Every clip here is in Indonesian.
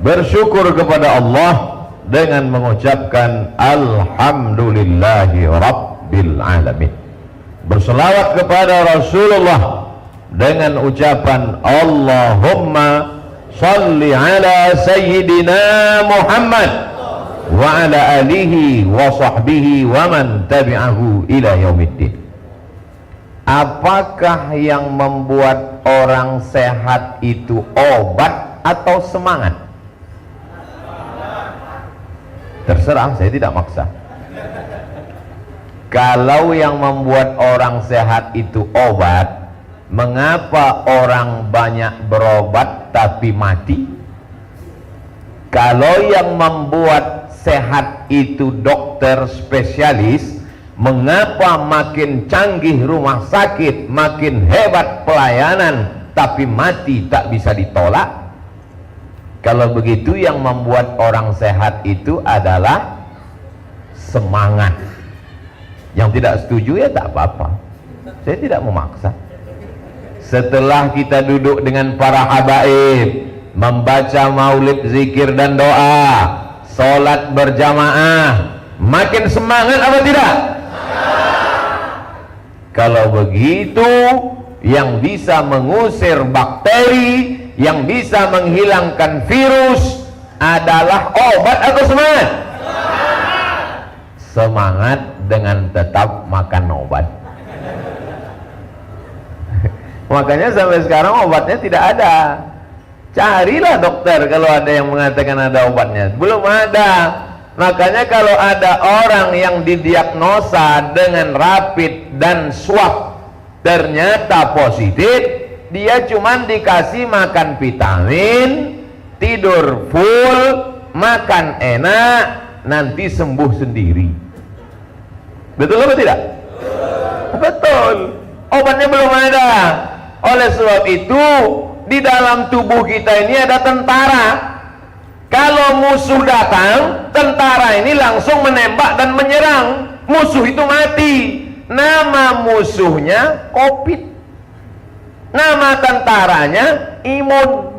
bersyukur kepada Allah dengan mengucapkan alhamdulillahi rabbil alamin, berselawat kepada Rasulullah dengan ucapan Allahumma salli ala sayyidina Muhammad wa ala alihi wa sahbihi wa man tabi'ahu ila yaumiddin. Apakah yang membuat orang sehat itu obat atau semangat? Terserah, saya tidak maksa. Kalau yang membuat orang sehat itu obat, mengapa orang banyak berobat tapi mati? Kalau yang membuat sehat itu dokter spesialis, mengapa makin canggih rumah sakit, makin hebat pelayanan, tapi mati tak bisa ditolak? Kalau begitu, yang membuat orang sehat itu adalah semangat. Yang tidak setuju ya tak apa-apa, saya tidak memaksa. Setelah kita duduk dengan para habaib, membaca maulid, zikir dan doa, sholat berjamaah, makin semangat apa tidak? Kalau begitu, yang bisa mengusir bakteri, yang bisa menghilangkan virus adalah obat atau semangat? Semangat dengan tetap makan obat. Makanya sampai sekarang obatnya tidak ada. Carilah dokter kalau ada yang mengatakan ada obatnya. Belum ada. Makanya kalau ada orang yang didiagnosa dengan rapid dan swab ternyata positif, dia cuman dikasih makan vitamin, tidur full, makan enak, nanti sembuh sendiri. Betul atau tidak? Betul. Obatnya belum ada. Oleh sebab itu, di dalam tubuh kita ini ada tentara. Kalau musuh datang, tentara ini langsung menembak dan menyerang. Musuh itu mati. Nama musuhnya COVID. Nama tentaranya imun.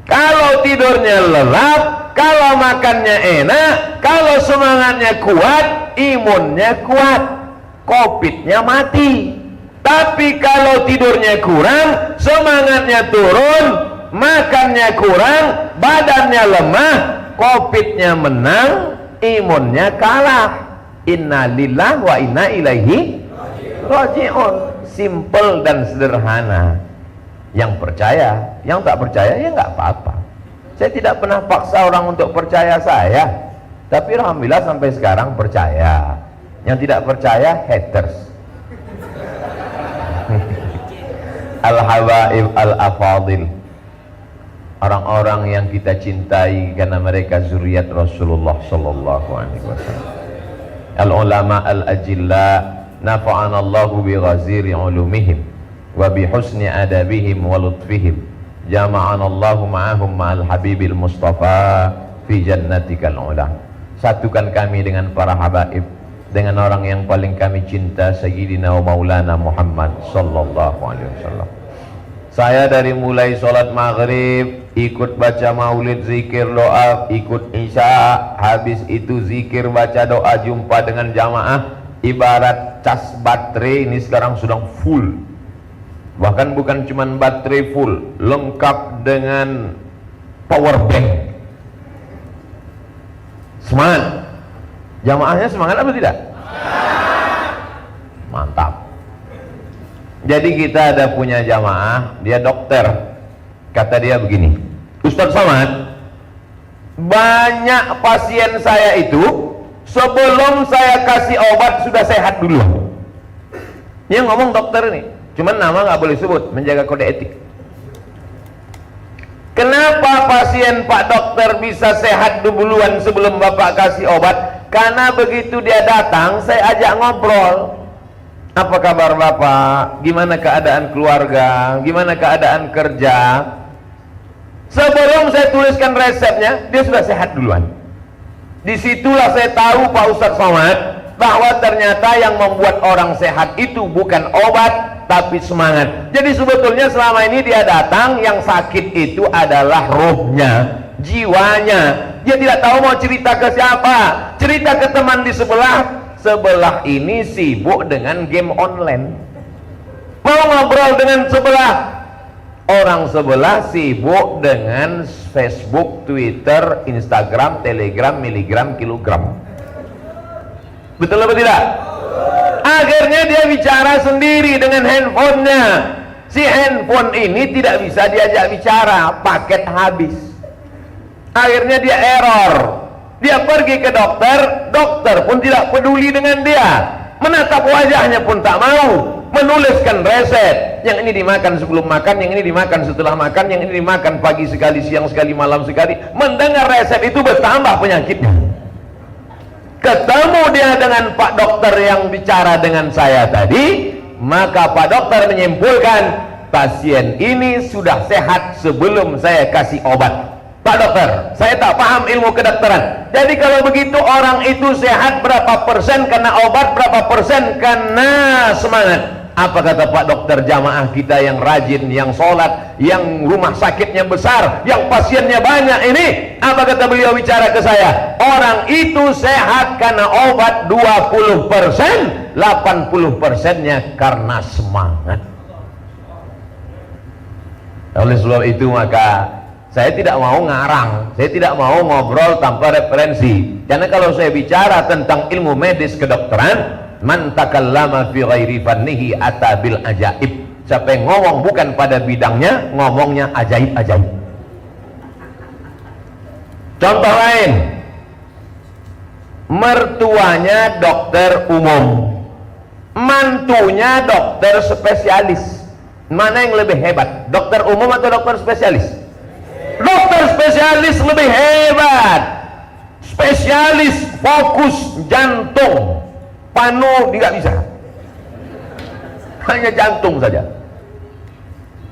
Kalau tidurnya lelap, kalau makannya enak, kalau semangatnya kuat, imunnya kuat, COVID-nya mati. Tapi kalau tidurnya kurang, semangatnya turun, makannya kurang, badannya lemah, COVID-nya menang, imunnya kalah. Inna lillahi wa inna ilaihi raji'un. Simple dan sederhana. Yang percaya, yang tak percaya ya nggak apa-apa. Saya tidak pernah paksa orang untuk percaya saya, tapi alhamdulillah sampai sekarang percaya. Yang tidak percaya haters. Al-habaib al-afadil, orang-orang yang kita cintai karena mereka zuriat Rasulullah sallallahu alaihi wasallam. Al-ulama al-ajilla, nafa'ana Allahu bi ghaziri ulumihim wa bi husni adabihim wa lutfihim. Jama'ana Allahu ma'ahum ma'al habibil mustafa fi jannatikal ula. Satukan kami dengan para habaib, dengan orang yang paling kami cinta, Sayyidina wa Maulana Muhammad sallallahu alaihi wasallam. Saya dari mulai sholat maghrib, ikut baca maulid, zikir, doa, ikut isya, habis itu zikir, baca doa, jumpa dengan jamaah, ibarat cas baterai ini sekarang sudah full. Bahkan bukan cuma baterai full, lengkap dengan power bank. Semangat. Jamaahnya semangat apa tidak? Mantap. Jadi kita ada punya jamaah, dia dokter. Kata dia begini, Ustadz Somad, banyak pasien saya itu sebelum saya kasih obat sudah sehat dulu. Dia ngomong dokter ini, cuman nama nggak boleh sebut, menjaga kode etik. Kenapa pasien Pak Dokter bisa sehat duluan sebelum Bapak kasih obat? Karena begitu dia datang, saya ajak ngobrol. Apa kabar Bapak? Gimana keadaan keluarga? Gimana keadaan kerja? Sebelum saya tuliskan resepnya, dia sudah sehat duluan. Disitulah saya tahu Pak Ustadz Somad, bahwa ternyata yang membuat orang sehat itu bukan obat, tapi semangat. Jadi sebetulnya selama ini dia datang, yang sakit itu adalah rohnya, jiwanya. Dia tidak tahu mau cerita ke siapa, cerita ke teman di sebelah ini sibuk dengan game online. Mau ngobrol dengan orang sebelah sibuk dengan Facebook, Twitter, Instagram, Telegram, miligram, kilogram. Betul apa tidak? Akhirnya dia bicara sendiri dengan handphonenya. Si handphone ini tidak bisa diajak bicara, paket habis. Akhirnya dia error. Dia pergi ke dokter, dokter pun tidak peduli dengan dia. Menatap wajahnya pun tak mau. Menuliskan resep, yang ini dimakan sebelum makan, yang ini dimakan setelah makan, yang ini dimakan pagi sekali, siang sekali, malam sekali. Mendengar resep itu bertambah penyakitnya. Ketemu dia dengan Pak Dokter yang bicara dengan saya tadi, maka Pak Dokter menyimpulkan pasien ini sudah sehat sebelum saya kasih obat. Pak Dokter, saya tak paham ilmu kedokteran. Jadi kalau begitu orang itu sehat berapa persen karena obat, berapa persen karena semangat? Apa kata Pak Dokter jamaah kita yang rajin, yang sholat, yang rumah sakitnya besar, yang pasiennya banyak ini? Apa kata beliau bicara ke saya? Orang itu sehat karena obat 20%, 80%-nya karena semangat. Oleh sebab itu maka saya tidak mau ngarang, saya tidak mau ngobrol tanpa referensi. Karena kalau saya bicara tentang ilmu medis kedokteran, man takallama fi ghairi fannihi ata bil ajaib. Siapa yang ngomong bukan pada bidangnya, ngomongnya ajaib-ajaib. Contoh lain, mertuanya dokter umum, mantunya dokter spesialis. Mana yang lebih hebat, dokter umum atau dokter spesialis? Dokter spesialis lebih hebat. Spesialis fokus jantung, panu tidak bisa, hanya jantung saja.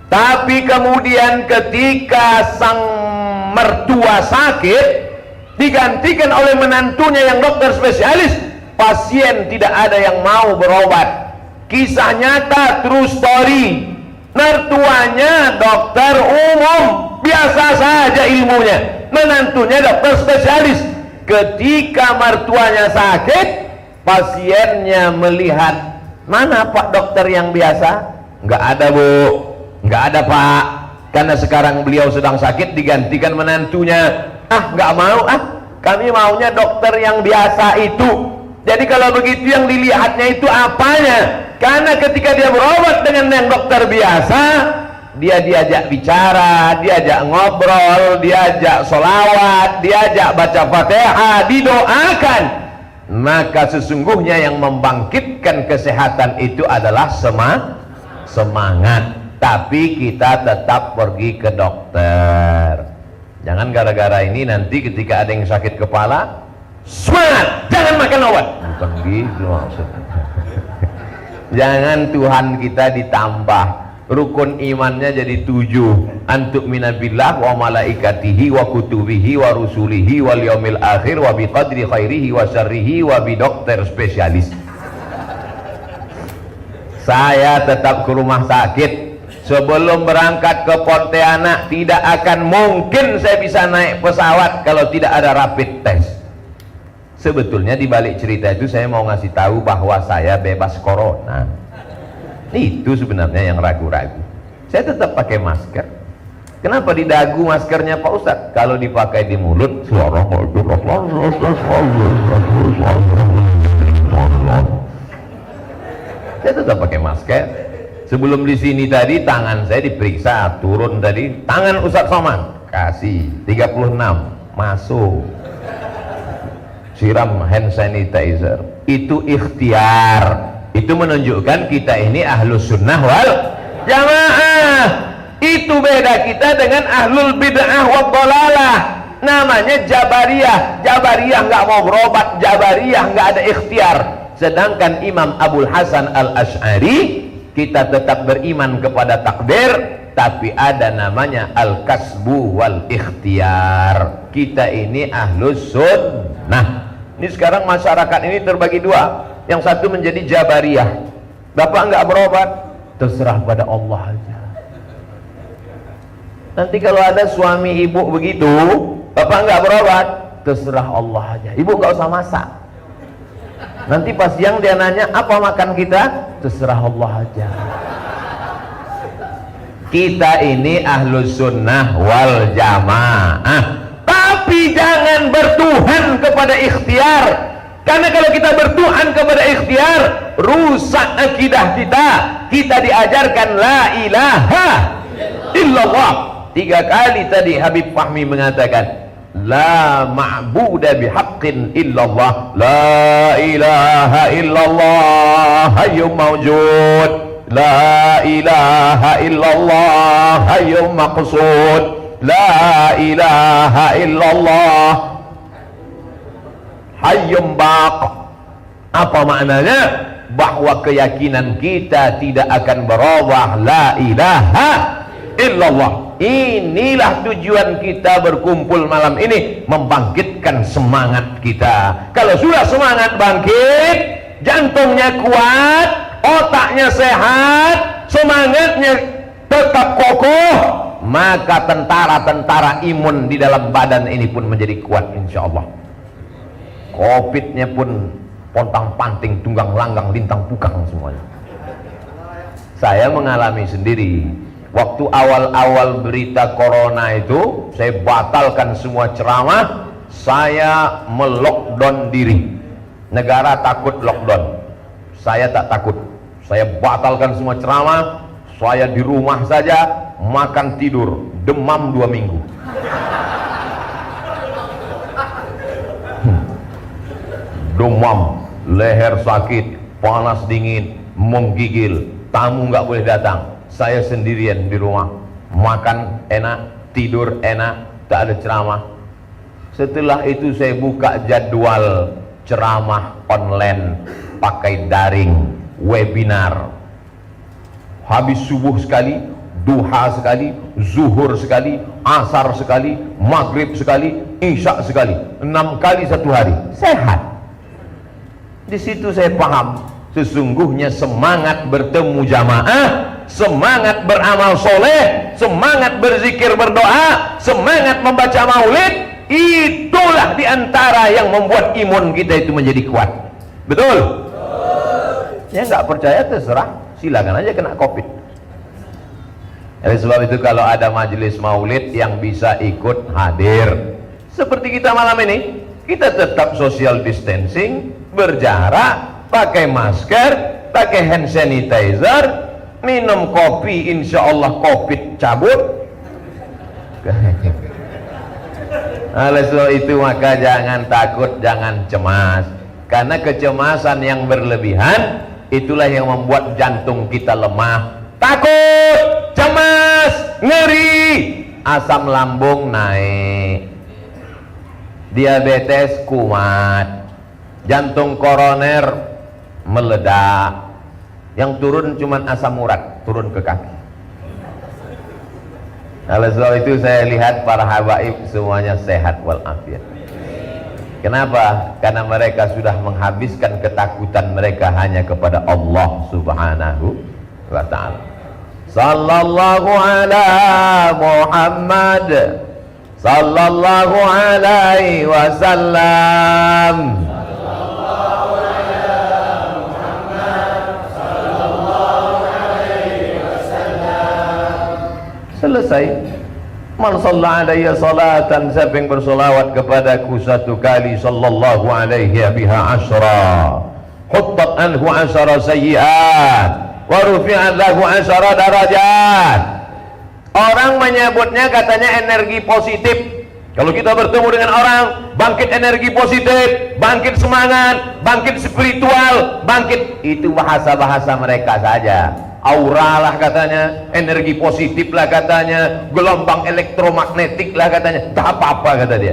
Tapi kemudian ketika sang mertua sakit, digantikan oleh menantunya yang dokter spesialis, pasien tidak ada yang mau berobat. Kisah nyata, true story. Mertuanya dokter umum, biasa saja ilmunya, menantunya dokter spesialis. Ketika mertuanya sakit, pasiennya melihat, mana Pak dokter yang biasa? Nggak ada Bu, nggak ada Pak, karena sekarang beliau sedang sakit, digantikan menantunya. Nggak mau, kami maunya dokter yang biasa itu. Jadi kalau begitu yang dilihatnya itu apanya? Karena ketika dia berobat dengan yang dokter biasa, dia diajak bicara, diajak ngobrol, diajak sholawat, diajak baca Fatihah, didoakan. Maka sesungguhnya yang membangkitkan kesehatan itu adalah semangat. Tapi kita tetap pergi ke dokter. Jangan gara-gara ini nanti ketika ada yang sakit kepala, semangat, jangan makan obat. Bukan gitu maksudnya. Jangan Tuhan kita ditambah rukun imannya jadi 7. Antuk minabillah wa malaikatihi wa kutubihi wa rusulihi wal yaumil akhir wa biqadri khairihi wa syarrihi wa bidokter spesialis. Saya tetap ke rumah sakit. Sebelum berangkat ke Pontianak, tidak akan mungkin saya bisa naik pesawat kalau tidak ada rapid test. Sebetulnya di balik cerita itu saya mau ngasih tahu bahwa saya bebas corona. Itu sebenarnya yang ragu-ragu. Saya tetap pakai masker. Kenapa di dagu maskernya Pak Ustadz? Kalau dipakai di mulut, suara saya tetap pakai masker. Sebelum di sini tadi tangan saya diperiksa, turun tadi tangan Ustadz Somad kasih 36 masuk. Siram hand sanitizer, itu ikhtiar. Itu menunjukkan kita ini ahlus sunnah wal jamaah. Itu beda kita dengan ahlul bid'ah wal dhalalah. Namanya Jabariyah. Jabariyah nggak mau berobat, Jabariyah nggak ada ikhtiar. Sedangkan Imam Abul Hasan Al-Asy'ari, kita tetap beriman kepada takdir, tapi ada namanya al-kasbu wal ikhtiar. Kita ini ahlus sunnah. Ini sekarang masyarakat ini terbagi dua. Yang satu menjadi Jabariyah. Bapak nggak berobat, terserah pada Allah aja. Nanti kalau ada suami ibu begitu, bapak nggak berobat, terserah Allah aja. Ibu nggak usah masak. Nanti pas siang dia nanya, apa makan kita? Terserah Allah aja. Kita ini ahlus sunnah wal jamaah. Tapi jangan bertuhan kepada ikhtiar. Karena kalau kita bertuhan kepada ikhtiar, rusak akidah kita. Kita diajarkan la ilaha illallah. 3 kali tadi Habib Fahmi mengatakan la ma'buda bihaqqin illallah, la ilaha illallah hayyum mawjud, la ilaha illallah hayyum maqsud, la ilaha illallah hayyum baq. Apa maknanya? Bahwa keyakinan kita tidak akan berubah, la ilaha illallah. Inilah tujuan kita berkumpul malam ini, membangkitkan semangat kita. Kalau sudah semangat bangkit, jantungnya kuat, otaknya sehat, semangatnya tetap kokoh, maka tentara-tentara imun di dalam badan ini pun menjadi kuat insyaallah. Covid-nya pun pontang panting, tunggang langgang, lintang pukang semuanya. Saya mengalami sendiri. Waktu awal-awal berita corona itu, saya batalkan semua ceramah, saya melockdown diri. Negara takut lockdown, saya tak takut. Saya batalkan semua ceramah, saya di rumah saja, makan tidur, demam 2 minggu. Demam, leher sakit, panas dingin, menggigil, tamu nggak boleh datang. Saya sendirian di rumah, makan enak, tidur enak, tak ada ceramah. Setelah itu saya buka jadwal ceramah online pakai daring, webinar. Habis subuh sekali, duha sekali, zuhur sekali, asar sekali, maghrib sekali, isya sekali, 6 kali 1 hari. Sehat. Di situ saya paham, sesungguhnya semangat bertemu jamaah, semangat beramal soleh, semangat berzikir berdoa, semangat membaca maulid, itulah diantara yang membuat imun kita itu menjadi kuat. Betul? Ya nggak percaya terserah, silakan aja kena covid. Oleh sebab itu kalau ada majelis maulid yang bisa ikut hadir seperti kita malam ini, kita tetap social distancing, berjarak, pakai masker, pakai hand sanitizer, minum kopi, insya Allah covid cabut. Oleh sebab itu maka jangan takut, jangan cemas, karena kecemasan yang berlebihan itulah yang membuat jantung kita lemah. Takut, cemas, ngeri, asam lambung naik, diabetes kumat, jantung koroner meledak. Yang turun cuma asam urat, turun ke kaki. Oleh sebab itu saya lihat para habaib semuanya sehat walafiat. Kenapa? Karena mereka sudah menghabiskan ketakutan mereka hanya kepada Allah Subhanahu wa ta'ala. Sallallahu ala Muhammad sallallahu alaihi wasallam. Selesai. Man shalla alayya salatan, siapa yang bersolawat kepadaku 1 kali, sallallahu alaihi biha asyra, huttat anhu asyra sayyi'at, wa rufi'at lahu asyra darajat. Orang menyebutnya katanya energi positif. Kalau kita bertemu dengan orang, bangkit energi positif, bangkit semangat, bangkit spiritual, bangkit, itu bahasa-bahasa mereka saja. Aura lah katanya, energi positif lah katanya, gelombang elektromagnetik lah katanya, tak apa-apa kata dia.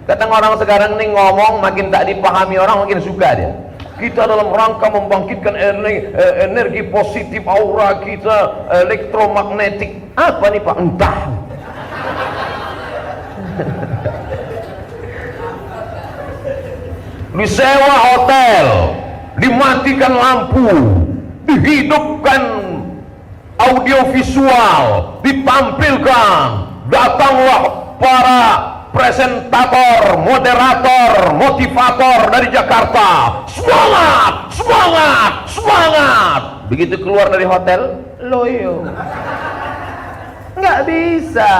Kadang orang sekarang ini ngomong makin tak dipahami orang, makin suka dia. Kita dalam rangka membangkitkan energi positif, aura kita elektromagnetik. Apa nih Pak? Entah. Disewa hotel, dimatikan lampu, dihidupkan audiovisual ditampilkan, datanglah para presentator, moderator, motivator dari Jakarta. Semangat, semangat, semangat. Begitu keluar dari hotel, loyo. Nggak bisa,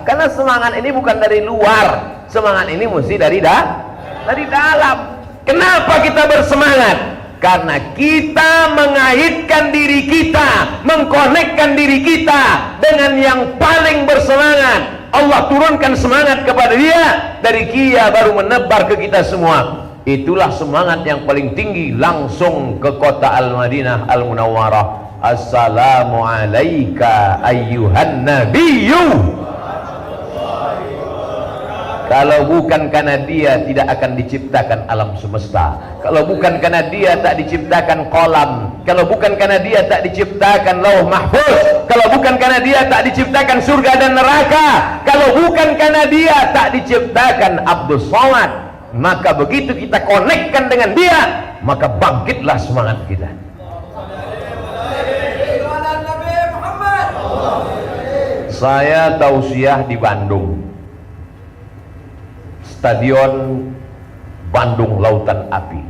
karena semangat ini bukan dari luar, semangat ini mesti dari dalam. Kenapa kita bersemangat? Karena kita mengaitkan diri kita, mengkonekkan diri kita dengan yang paling bersemangat. Allah turunkan semangat kepada dia, dari dia baru menebar ke kita semua. Itulah semangat yang paling tinggi, langsung ke kota Al-Madinah Al-Munawwarah. Assalamu alayka ayyuhan nabiyyu. Kalau bukan karena dia, tidak akan diciptakan alam semesta. Kalau bukan karena dia, tak diciptakan kolam. Kalau bukan karena dia, tak diciptakan lauh mahfuz. Kalau bukan karena dia, tak diciptakan surga dan neraka. Kalau bukan karena dia, tak diciptakan Abdus Somad. Maka begitu kita konekkan dengan dia, maka bangkitlah semangat kita. Saya tausiah di Bandung, Stadion Bandung Lautan Api,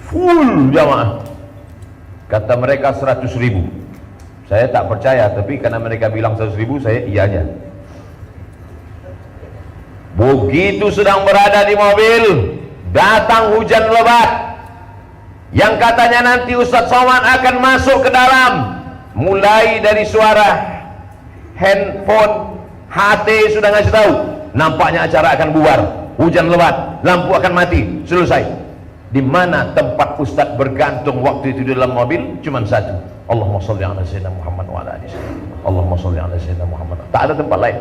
full jamaah. Kata mereka 100.000. Saya tak percaya, tapi karena mereka bilang 100.000, saya iya aja. Begitu sedang berada di mobil, datang hujan lebat yang katanya nanti Ustadz Somad akan masuk ke dalam. Mulai dari suara handphone, HT sudah ngasih tahu, nampaknya acara akan bubar, hujan lebat, lampu akan mati, selesai. Di mana tempat Ustadz bergantung waktu itu di dalam mobil? Cuman satu, Allahumma sholli ala sayyidina Muhammad wa ala alihi wasallam. Allahumma sholli ala sayyidina Muhammad. Tak ada tempat lain.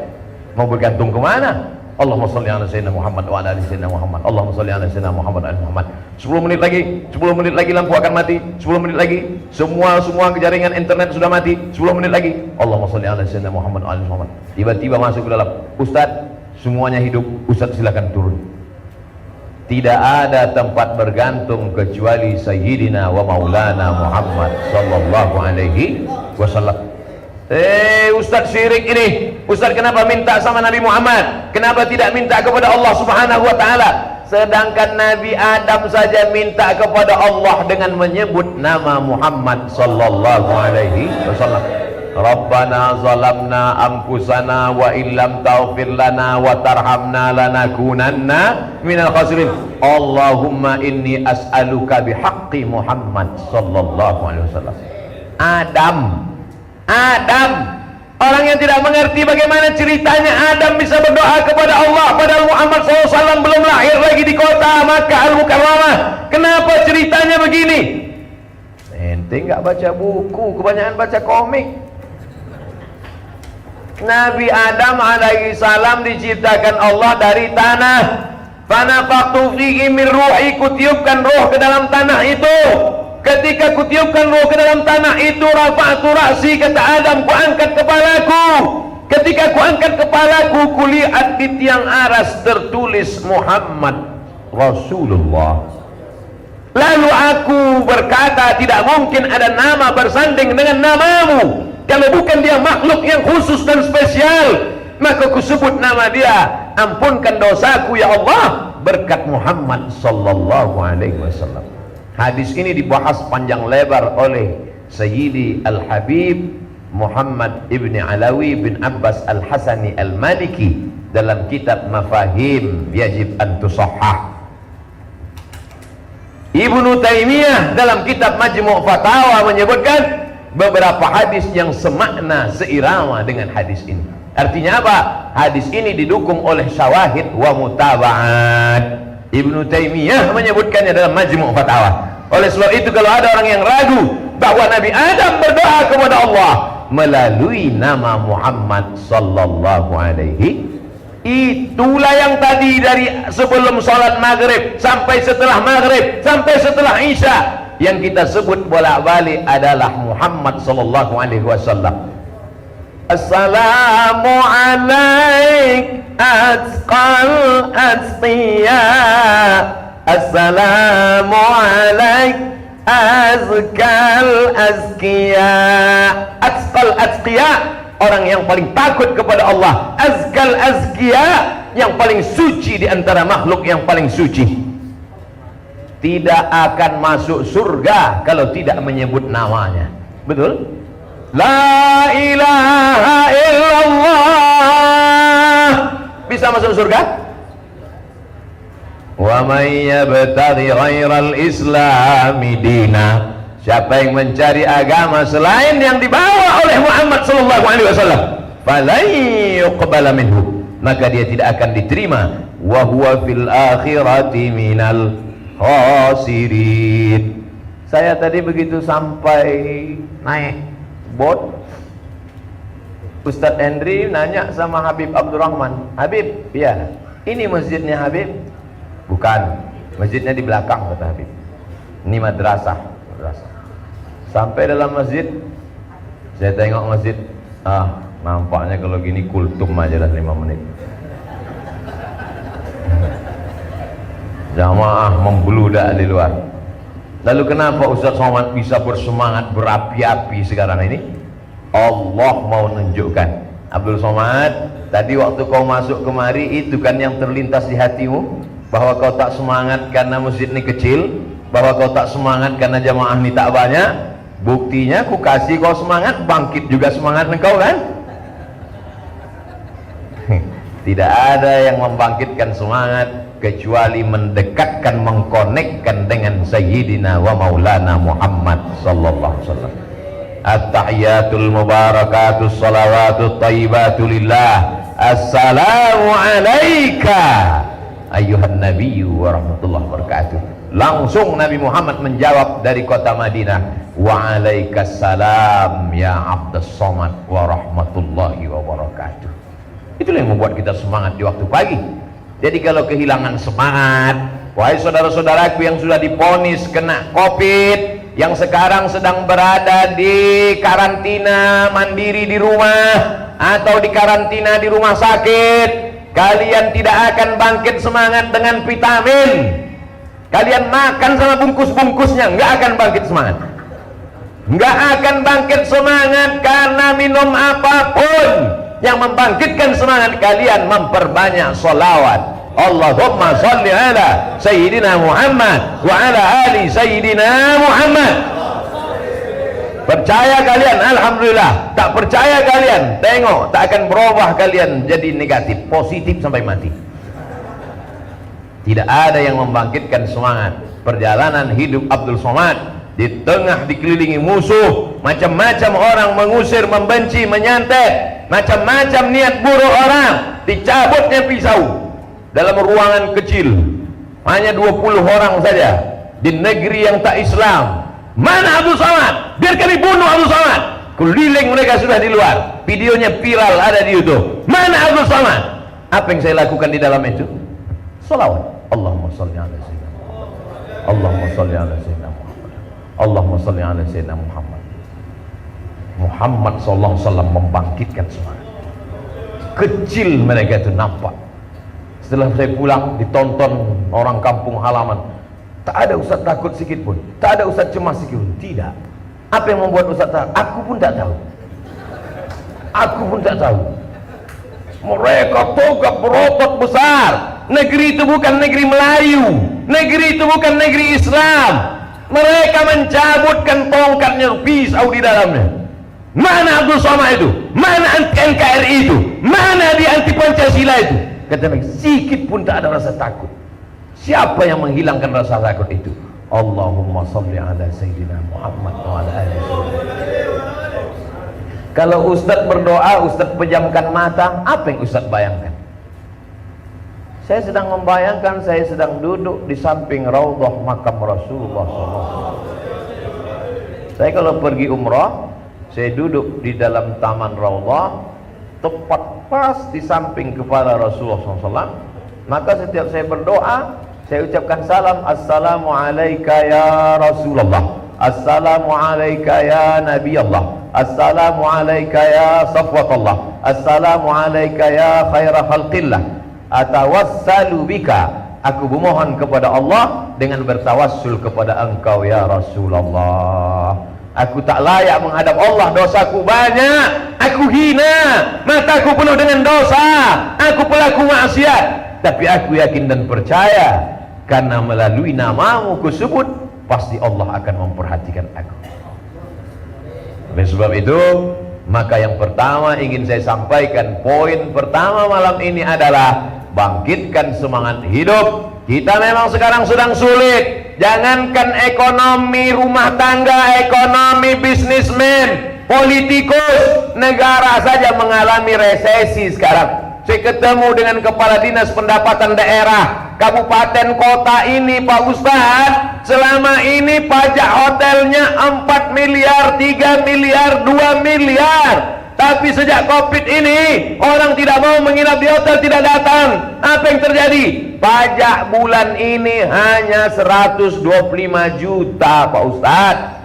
Mau bergantung kemana? Allahumma sholli ala sayyidina Muhammad wa ala ali sayyidina Muhammad. Allahumma sholli ala sayyidina Muhammad wa ala Muhammad. 10 menit lagi, 10 menit lagi lampu akan mati. 10 menit lagi semua jaringan internet sudah mati. 10 menit lagi, Allahumma sholli ala sayyidina Muhammad wa ala Muhammad. Tiba-tiba masuk ke dalam, Ustaz, semuanya hidup. Ustaz silakan turun. Tidak ada tempat bergantung kecuali Sayyidina wa Maulana Muhammad sallallahu alaihi wasallam. Ustaz syirik ini, Ustaz kenapa minta sama Nabi Muhammad? Kenapa tidak minta kepada Allah subhanahu wa ta'ala? Sedangkan Nabi Adam saja minta kepada Allah dengan menyebut nama Muhammad sallallahu alaihi wasallam. Rabbana zalamna anfusana wa illam taghfir lana wa tarhamna lanakunanna minal khasirin. Allahumma inni as'aluka bihaqqi Muhammad sallallahu alaihi wasallam. Adam, orang yang tidak mengerti bagaimana ceritanya Adam bisa berdoa kepada Allah padahal Muhammad SAW belum lahir lagi di kota Makkah Al-Mukarramah. Kenapa ceritanya begini? Ente nggak baca buku, kebanyakan baca komik. Nabi Adam alaihi salam diciptakan Allah dari tanah. Fanafaqtu fihi min ruhi, kutiupkan roh ke dalam tanah itu. Ketika kutiupkan roh ke dalam tanah itu, rafa'tu ra'si, kata Adam, kuangkat kepalaku. Ketika kuangkat kepalaku, kulihat di tiang aras tertulis Muhammad Rasulullah. Lalu aku berkata, tidak mungkin ada nama bersanding dengan namamu. Kalau bukan dia makhluk yang khusus dan spesial, maka kusebut nama dia. Ampunkan dosaku ya Allah berkat Muhammad sallallahu alaihi wasallam. Hadis ini dibahas panjang lebar oleh Sayyidi Al-Habib Muhammad Ibni Alawi bin Abbas Al-Hasani Al-Maliki dalam kitab Mafahim Yajib an Tusahhah. Ibnu Taimiyah dalam kitab Majmu' Fatawa menyebutkan beberapa hadis yang semakna, seirama dengan hadis ini. Artinya apa? Hadis ini didukung oleh syawahid wa mutaba'at. Ibnu Taimiyah menyebutkannya dalam Majmu' Fatawa. Oleh sebab itu, kalau ada orang yang ragu bahwa Nabi Adam berdoa kepada Allah melalui nama Muhammad sallallahu alaihi, itulah yang tadi dari sebelum sholat maghrib sampai setelah maghrib sampai setelah isya yang kita sebut bolak-balik adalah Muhammad sallallahu alaihi wasallam. Assalamu alaik atqal asqiya, assalamu alaik azkal azkiya, azkal azkiya, orang yang paling takut kepada Allah, azkal azkiya, yang paling suci di antara makhluk yang paling suci, tidak akan masuk surga kalau tidak menyebut namanya. Betul? La ilaha illallah bisa masuk surga. Wa may yabtaghi ghairal islami dina, siapa yang mencari agama selain yang dibawa oleh Muhammad sallallahu alaihi wasallam, falan yuqbala minhu, maka dia tidak akan diterima. Wa huwa fil akhirati minal khasirin. Saya tadi begitu sampai naik bot, Ustadz Hendri nanya sama Habib Abdurrahman, Habib, ya ini masjidnya Habib? Bukan, masjidnya di belakang, kata Habib. Ini madrasah. Sampai dalam masjid, saya tengok masjid, nampaknya kalau gini kultum aja dah 5 menit. Jamaah membludak di luar. Lalu kenapa Ustaz Somad bisa bersemangat berapi-api sekarang ini? Allah mau menunjukkan, Abdul Somad, tadi waktu kau masuk kemari, itu kan yang terlintas di hatimu, bahwa kau tak semangat karena masjid ini kecil, bahwa kau tak semangat karena jamaah ini tak banyak. Buktinya ku kasih kau semangat, bangkit juga semangat engkau kan? Tidak ada yang membangkitkan semangat kecuali mendekatkan, mengkonekkan dengan Sayyidina wa Maulana Muhammad sallallahu alaihi wasallam. At-tahiyatul mubarakatus salawatut thayyibatu lillah. Assalamu alayka ayyuhan nabiyyu wa rahmatullahi wabarakatuh. Langsung Nabi Muhammad menjawab dari kota Madinah, wa alaikassalam ya Abdus Somad wa rahmatullahi wabarakatuh. Itulah yang membuat kita semangat di waktu pagi. Jadi kalau kehilangan semangat, wahai saudara-saudaraku yang sudah divonis kena COVID, yang sekarang sedang berada di karantina mandiri di rumah atau di karantina di rumah sakit, kalian tidak akan bangkit semangat dengan vitamin. Kalian makan sama bungkus-bungkusnya, nggak akan bangkit semangat. Nggak akan bangkit semangat karena minum apapun. Yang membangkitkan semangat kalian memperbanyak sholawat. Allahumma sholli ala Sayyidina Muhammad wa ala ali Sayyidina Muhammad. Percaya kalian, alhamdulillah. Tak percaya kalian, tengok, tak akan berubah kalian jadi negatif, positif sampai mati. Tidak ada yang membangkitkan semangat. Perjalanan hidup Abdul Somad di tengah dikelilingi musuh, macam-macam orang mengusir, membenci, menyantet, macam-macam niat buruk orang, dicabutnya pisau dalam ruangan kecil, hanya 20 orang saja di negeri yang tak Islam. Mana Abdul Somad? Biar kami bunuh Abdul Somad. Keliling mereka sudah di luar, videonya viral ada di YouTube. Mana Abdul Somad? Apa yang saya lakukan di dalam itu? Salawat. Allahumma salli ala sayyidina Muhammad. Allahumma salli ala sayyidina Muhammad. Allahumma salli ala sayyidina Muhammad. Muhammad sallallahu alaihi wasallam membangkitkan semangat. Kecil mereka itu nampak. Setelah saya pulang ditonton orang kampung halaman, tak ada ustaz takut sedikit pun, tak ada ustaz cemas sedikit pun. Tidak. Apa yang membuat ustaz takut? Aku pun tak tahu. Aku pun tak tahu. Mereka tegak berotot besar. Negeri itu bukan negeri Melayu, negeri itu bukan negeri Islam. Mereka mencabutkan tongkatnya, pisau di dalamnya. Mana Abdul Somad itu? Mana NKRI itu? Mana di anti Pancasila itu? Kata mereka, sedikit pun tak ada rasa takut. Siapa yang menghilangkan rasa takut itu? Allahumma salli ala Sayyidina Muhammad wa ala alihi. Kalau Ustadz berdoa, Ustadz pejamkan mata, apa yang Ustadz bayangkan? Saya sedang membayangkan saya sedang duduk di samping raudhah makam Rasulullah SAW. Saya kalau pergi umrah, saya duduk di dalam taman raudhah, tepat pas di samping kepala Rasulullah SAW. Maka setiap saya berdoa, saya ucapkan salam, assalamu alayka ya Rasulullah, assalamu alayka ya Nabi Allah, assalamu alayka ya Safwatullah, assalamu alayka ya khaira khalqillah, atawassalu bika Aku memohon kepada Allah dengan bertawassul kepada engkau ya Rasulullah. Aku tak layak menghadap Allah, dosaku banyak, aku hina, mataku penuh dengan dosa, aku pelaku maksiat. Tapi aku yakin dan percaya, karena melalui namamu kusebut, pasti Allah akan memperhatikan aku. Oleh sebab itu, maka yang pertama ingin saya sampaikan, poin pertama malam ini adalah bangkitkan semangat hidup. Kita memang sekarang sedang sulit. Jangankan ekonomi rumah tangga, ekonomi bisnismen, politikus, negara saja mengalami resesi sekarang. Saya ketemu dengan kepala dinas pendapatan daerah kabupaten kota ini, Pak Ustadz, selama ini pajak hotelnya 4 miliar, 3 miliar, 2 miliar. Tapi sejak Covid ini orang tidak mau menginap di hotel, tidak datang. Apa yang terjadi? Pajak bulan ini hanya 125 juta, Pak Ustadz.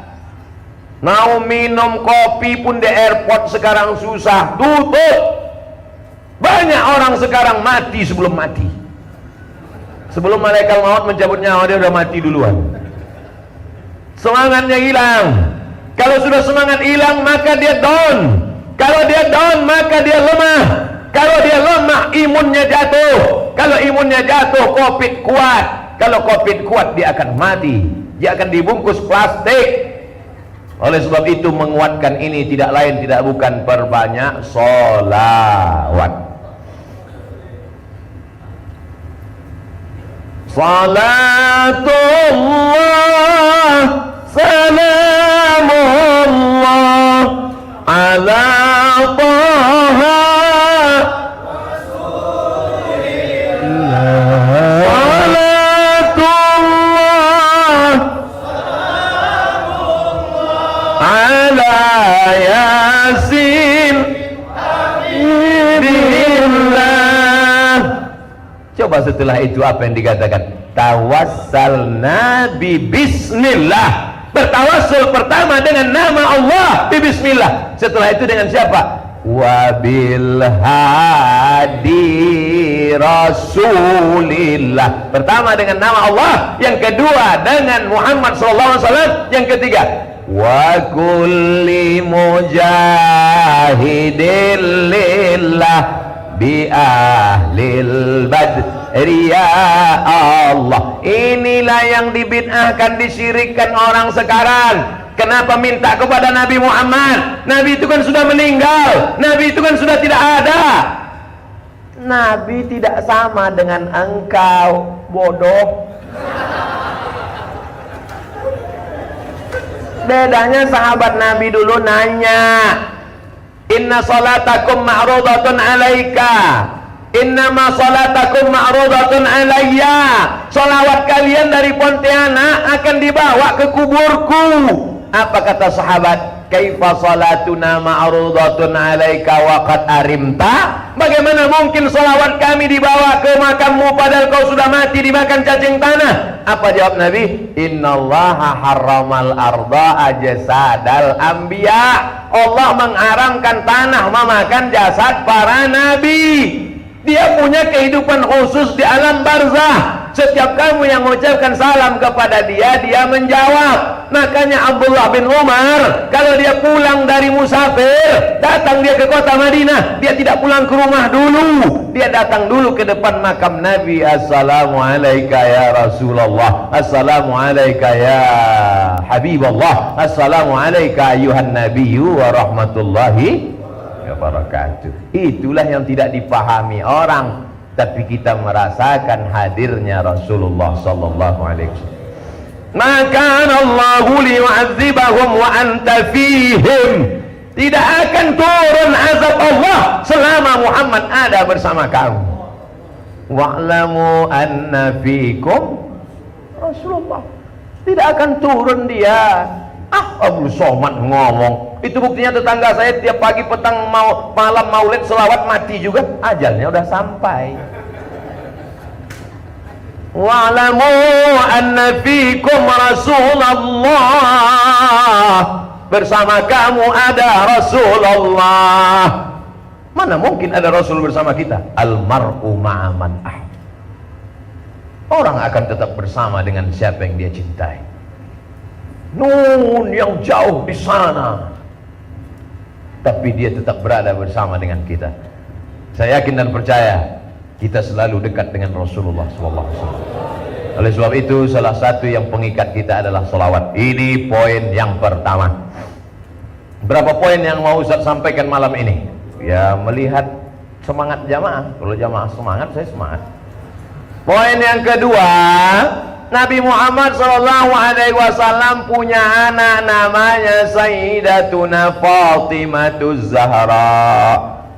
Mau minum kopi pun di airport sekarang susah, tutup. Banyak orang sekarang mati sebelum mati. Sebelum malaikat maut mencabut nyawa, dia udah mati duluan. Semangatnya hilang. Kalau sudah semangat hilang, maka dia down. Kalau dia down, maka dia lemah. Kalau dia lemah, imunnya jatuh. Kalau imunnya jatuh, Covid kuat. Kalau Covid kuat, dia akan mati. Dia akan dibungkus plastik. Oleh sebab itu, menguatkan ini tidak lain, tidak bukan perbanyak sholawat. Salatullah, salamullah ala Taha Rasulillah. Salatullah, salamullah ala Yasin Habibullah. Coba setelah itu apa yang dikatakan? Tawassalna bi bismillah. Bertawassul pertama dengan nama Allah, bi bismillah. Setelah itu dengan siapa? Wabil hadi Rasulillah. Pertama dengan nama Allah, yang kedua dengan Muhammad SAW, yang ketiga wa kulli mujahidin lillah bi ahlil badri ya Allah. Inilah yang dibid'ahkan, disyirikkan orang sekarang. Kenapa minta kepada Nabi Muhammad? Nabi itu kan sudah meninggal, Nabi itu kan sudah tidak ada. Nabi tidak sama dengan engkau, bodoh. Bedanya sahabat Nabi dulu nanya, inna salatakum ma'rudatun alaika, innama salatakum ma'rudatun alayya. Salawat kalian dari Pontianak akan dibawa ke kuburku. Apa kata sahabat? Kaifa salatuna ma'rudatun alaika wa qad arimta? Bagaimana mungkin salawat kami dibawa ke makammu padahal kau sudah mati dimakan cacing tanah? Apa jawab Nabi? Innallaha harramal arda ajsadal anbiya. Allah mengharamkan tanah memakan jasad para nabi. Dia punya kehidupan khusus di alam barzah. Setiap kamu yang mengucapkan salam kepada dia, dia menjawab. Makanya Abdullah bin Umar, kalau dia pulang dari musafir, datang dia ke kota Madinah, dia tidak pulang ke rumah dulu, dia datang dulu ke depan makam Nabi. Assalamualaikum ya Rasulullah, Assalamualaikum ya Habibullah, Assalamualaikum ayuhan nabiyyu wa rahmatullahi wabarakatuh. Itulah yang tidak dipahami orang, tapi kita merasakan hadirnya Rasulullah sallallahu alaihi wasallam. Maka Allahu liyu'adzibahum wa anta fihim. Tidak akan turun azab Allah selama Muhammad ada bersama kamu. Wa'lamu anna fikum Rasulullah. Tidak akan turun dia. Abu Somad ngomong. Itu buktinya tetangga saya tiap pagi petang malam maulid selawat mati juga, ajalnya udah sampai. Wa'lamu anna fikum Rasulullah. Bersama kamu ada Rasulullah. Mana mungkin ada Rasul bersama kita? Almar'u ma'aman ahab. orang akan tetap bersama dengan siapa yang dia cintai. Nun yang jauh di sana, tapi dia tetap berada bersama dengan kita. Saya yakin dan percaya kita selalu dekat dengan Rasulullah SAW. Oleh sebab itu, salah satu yang pengikat kita adalah salawat. Ini poin yang pertama. Berapa poin yang mau Ustaz sampaikan malam ini? Ya, melihat semangat jamaah. Kalau jamaah semangat, saya semangat. Poin yang kedua, Nabi Muhammad SAW punya anak namanya Sayyidatuna Fatimah Zahra.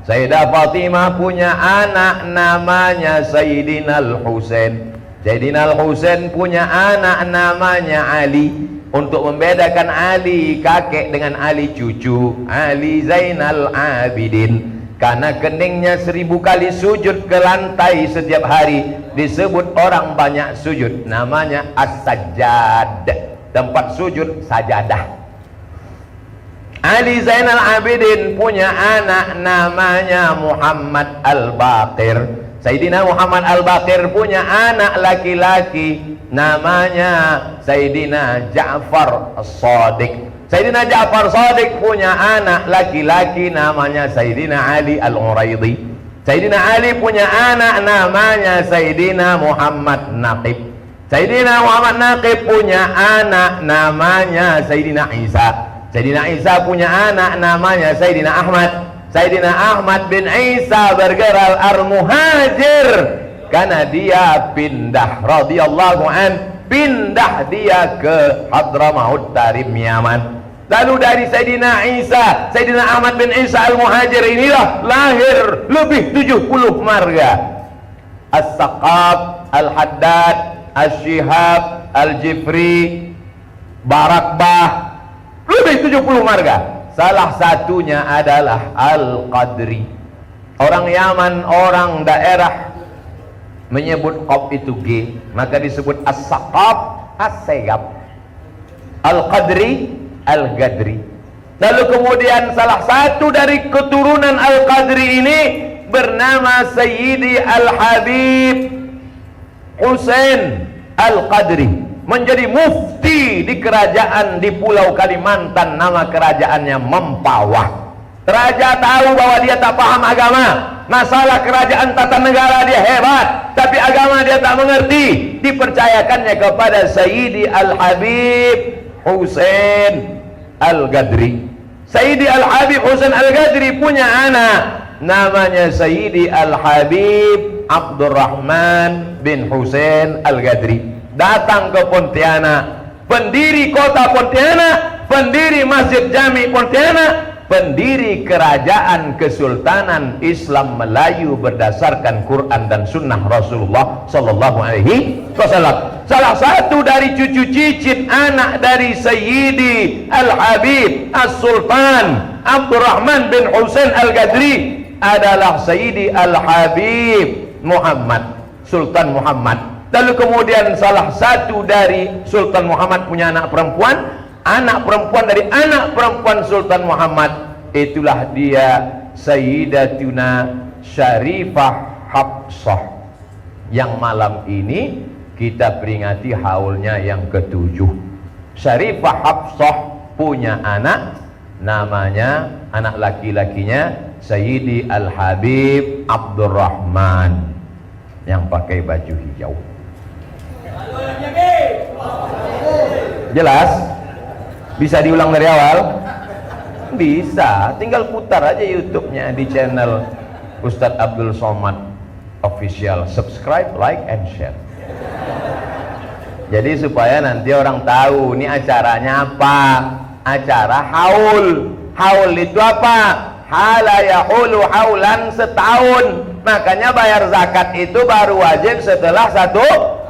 Sayyidah Fatimah punya anak namanya Sayyidina Al-Husain. Sayyidina Al-Husain punya anak namanya Ali. Untuk membedakan Ali kakek dengan Ali cucu, Ali Zainal Abidin. Karena keningnya 1000 kali sujud ke lantai setiap hari, disebut orang banyak sujud, namanya As-Sajjad, tempat sujud sajadah. Ali Zainal Abidin punya anak namanya Muhammad Al-Baqir. Sayyidina Muhammad Al-Baqir punya anak laki-laki namanya Sayyidina Ja'far As-Shadiq. Sayyidina Ja'far Shadiq punya anak laki-laki namanya Sayyidina Ali Al-Uraidi. Sayyidina Ali punya anak namanya Sayyidina Muhammad Naqib. Sayyidina Muhammad Naqib punya anak namanya Sayyidina Isa. Sayyidina Isa punya anak namanya Sayyidina Ahmad. Sayyidina Ahmad bin Isa bergerak al-muhajir karena dia pindah radhiyallahu an, pindah dia ke Hadramaut Tarim Yaman. Lalu dari Sayyidina Isa, Sayyidina Ahmad bin Isa al-muhajir inilah lahir lebih 70 marga. As-Saqaf, Al-Haddad, As-Shihab, Al-Jifri, Barakbah, lebih 70 marga. Salah satunya adalah Al-Qadri. Orang Yaman, orang daerah menyebut Qaf itu G, maka disebut As-Saqaf, As-Segab. Al-Qadri, Al-Gadri. Lalu kemudian salah satu dari keturunan Al-Qadri ini bernama Sayyidi Al-Habib Husain Al-Qadri, menjadi mufti di kerajaan di Pulau Kalimantan, nama kerajaannya Mempawah. Raja tahu bahwa dia tak paham agama, masalah kerajaan tata negara dia hebat, tapi agama dia tak mengerti. Dipercayakannya kepada Sayyidi Al-Habib Husain Al-Gadri. Sayyidi Al-Habib Husain Al-Gadri punya anak namanya Sayyidi Al-Habib Abdurrahman bin Husain Al-Gadri. Datang ke Pontianak, pendiri kota Pontianak, pendiri Masjid Jami Pontianak, pendiri kerajaan Kesultanan Islam Melayu berdasarkan Quran dan Sunnah Rasulullah Sallallahu Alaihi Wasallam. Salah satu dari cucu cicit anak dari Sayyidi Al-Habib As-Sultan Abdurrahman bin Husain Al-Gadri adalah Sayyidi Al-Habib Muhammad, Sultan Muhammad. Lalu kemudian salah satu dari Sultan Muhammad punya anak perempuan dari anak perempuan Sultan Muhammad, itulah dia Sayyidatuna Syarifah Hafsah, yang malam ini kita peringati haulnya yang ke-7. Syarifah Hafsah punya anak, namanya anak laki-lakinya Sayyidi Al-Habib Abdurrahman yang pakai baju hijau. Jelas? Bisa diulang dari awal? Bisa, tinggal putar aja YouTube-nya di channel Ustadz Abdul Somad Official. Subscribe, like, and share. Jadi supaya nanti orang tahu ini acaranya apa. Acara haul. Haul itu apa? Hala yahulu haulan, setahun. Makanya bayar zakat itu baru wajib setelah 1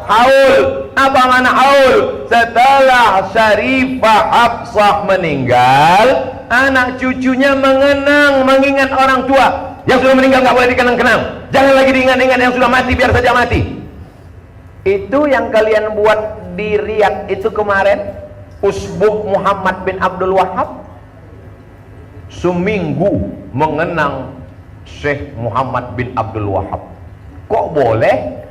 haul. Apa mana haul? Setelah Syarifah Hafsah meninggal, anak cucunya mengingat orang tua. Yang sudah meninggal nggak boleh dikenang-kenang. Jangan lagi diingat-ingat yang sudah mati, biar saja mati. Itu yang kalian buat di Riyadh itu kemarin, Usbuh Muhammad bin Abdul Wahab, seminggu mengenang Syekh Muhammad bin Abdul Wahab. Kok boleh?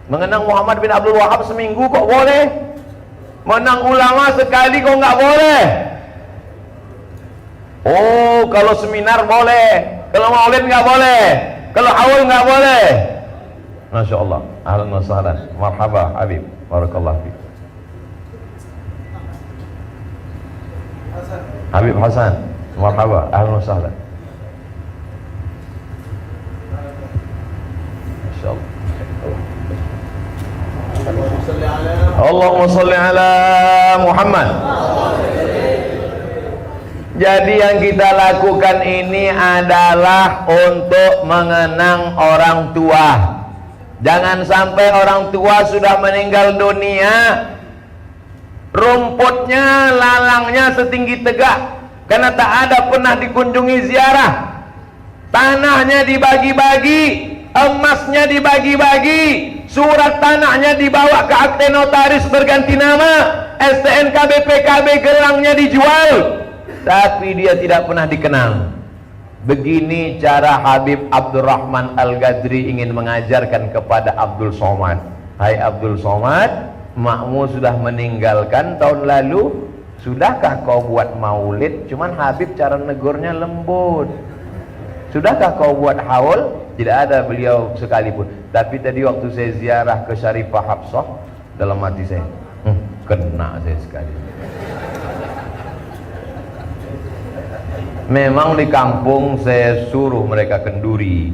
Mengenang Muhammad bin Abdul Wahab seminggu kok boleh? Menang ulama sekali kok nggak boleh? Oh, kalau seminar boleh, kalau maulid nggak boleh, kalau haul nggak boleh. Masya Allah, ahlan wa sahlan, marhaba Habib, barakallahu fiik. Habib Hasan, marhaba, ahlan wa sahlan. Masya Allah. Allahumma salli ala Muhammad. Jadi yang kita lakukan ini adalah untuk mengenang orang tua. Jangan sampai orang tua sudah meninggal dunia, rumputnya, lalangnya setinggi tegak, karena tak ada pernah dikunjungi ziarah. Tanahnya dibagi-bagi, emasnya dibagi-bagi, surat tanahnya dibawa ke akte notaris berganti nama, STNK BPKB gelangnya dijual, tapi dia tidak pernah dikenal. Begini cara Habib Abdurrahman Al-Ghazri ingin mengajarkan kepada Abdul Somad. Hai Abdul Somad, makmu sudah meninggalkan tahun lalu, sudahkah kau buat maulid? Cuman Habib cara negurnya lembut. Sudahkah kau buat haul? Tidak ada beliau sekalipun. Tapi tadi waktu saya ziarah ke Syarifah Hafsah, dalam hati saya, kena saya sekali. Memang di kampung saya suruh mereka kenduri,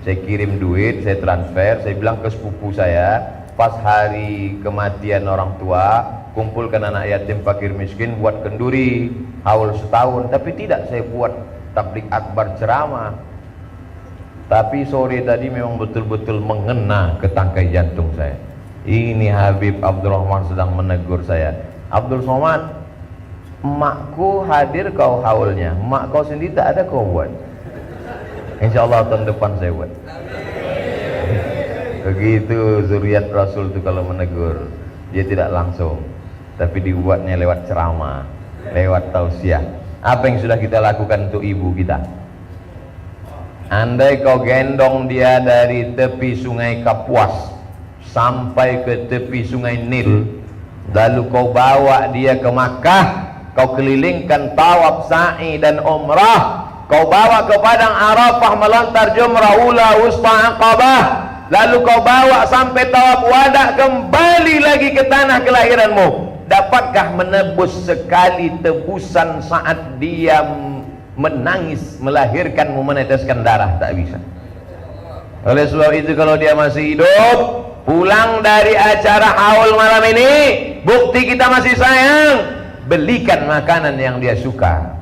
saya kirim duit, saya transfer, saya bilang ke sepupu saya, pas hari kematian orang tua, kumpulkan anak yatim fakir miskin buat kenduri haul setahun. Tapi tidak saya buat tablik akbar ceramah. Tapi sore tadi memang betul-betul mengena ke tangkai jantung saya. Ini Habib Abdurrahman sedang menegur saya. Abdul Somad, emakku hadir kau haulnya, emak kau sendiri tak ada kau buat. InsyaAllah tahun depan saya buat. Begitu zuriat Rasul itu kalau menegur, dia tidak langsung, tapi dibuatnya lewat ceramah, lewat tausiah. Apa yang sudah kita lakukan untuk ibu kita? Andai kau gendong dia dari tepi sungai Kapuas sampai ke tepi sungai Nil, lalu kau bawa dia ke Makkah, kau kelilingkan tawaf, sa'i dan umrah, kau bawa ke padang Arafah melontar jumrah ula wusta aqabah, lalu kau bawa sampai tawaf wada, kembali lagi ke tanah kelahiranmu, dapatkah menebus sekali tebusan saat dia menangis melahirkanmu, meneteskan darah? Tak bisa. Oleh sebab itu kalau dia masih hidup, pulang dari acara haul malam ini, bukti kita masih sayang, belikan makanan yang dia suka.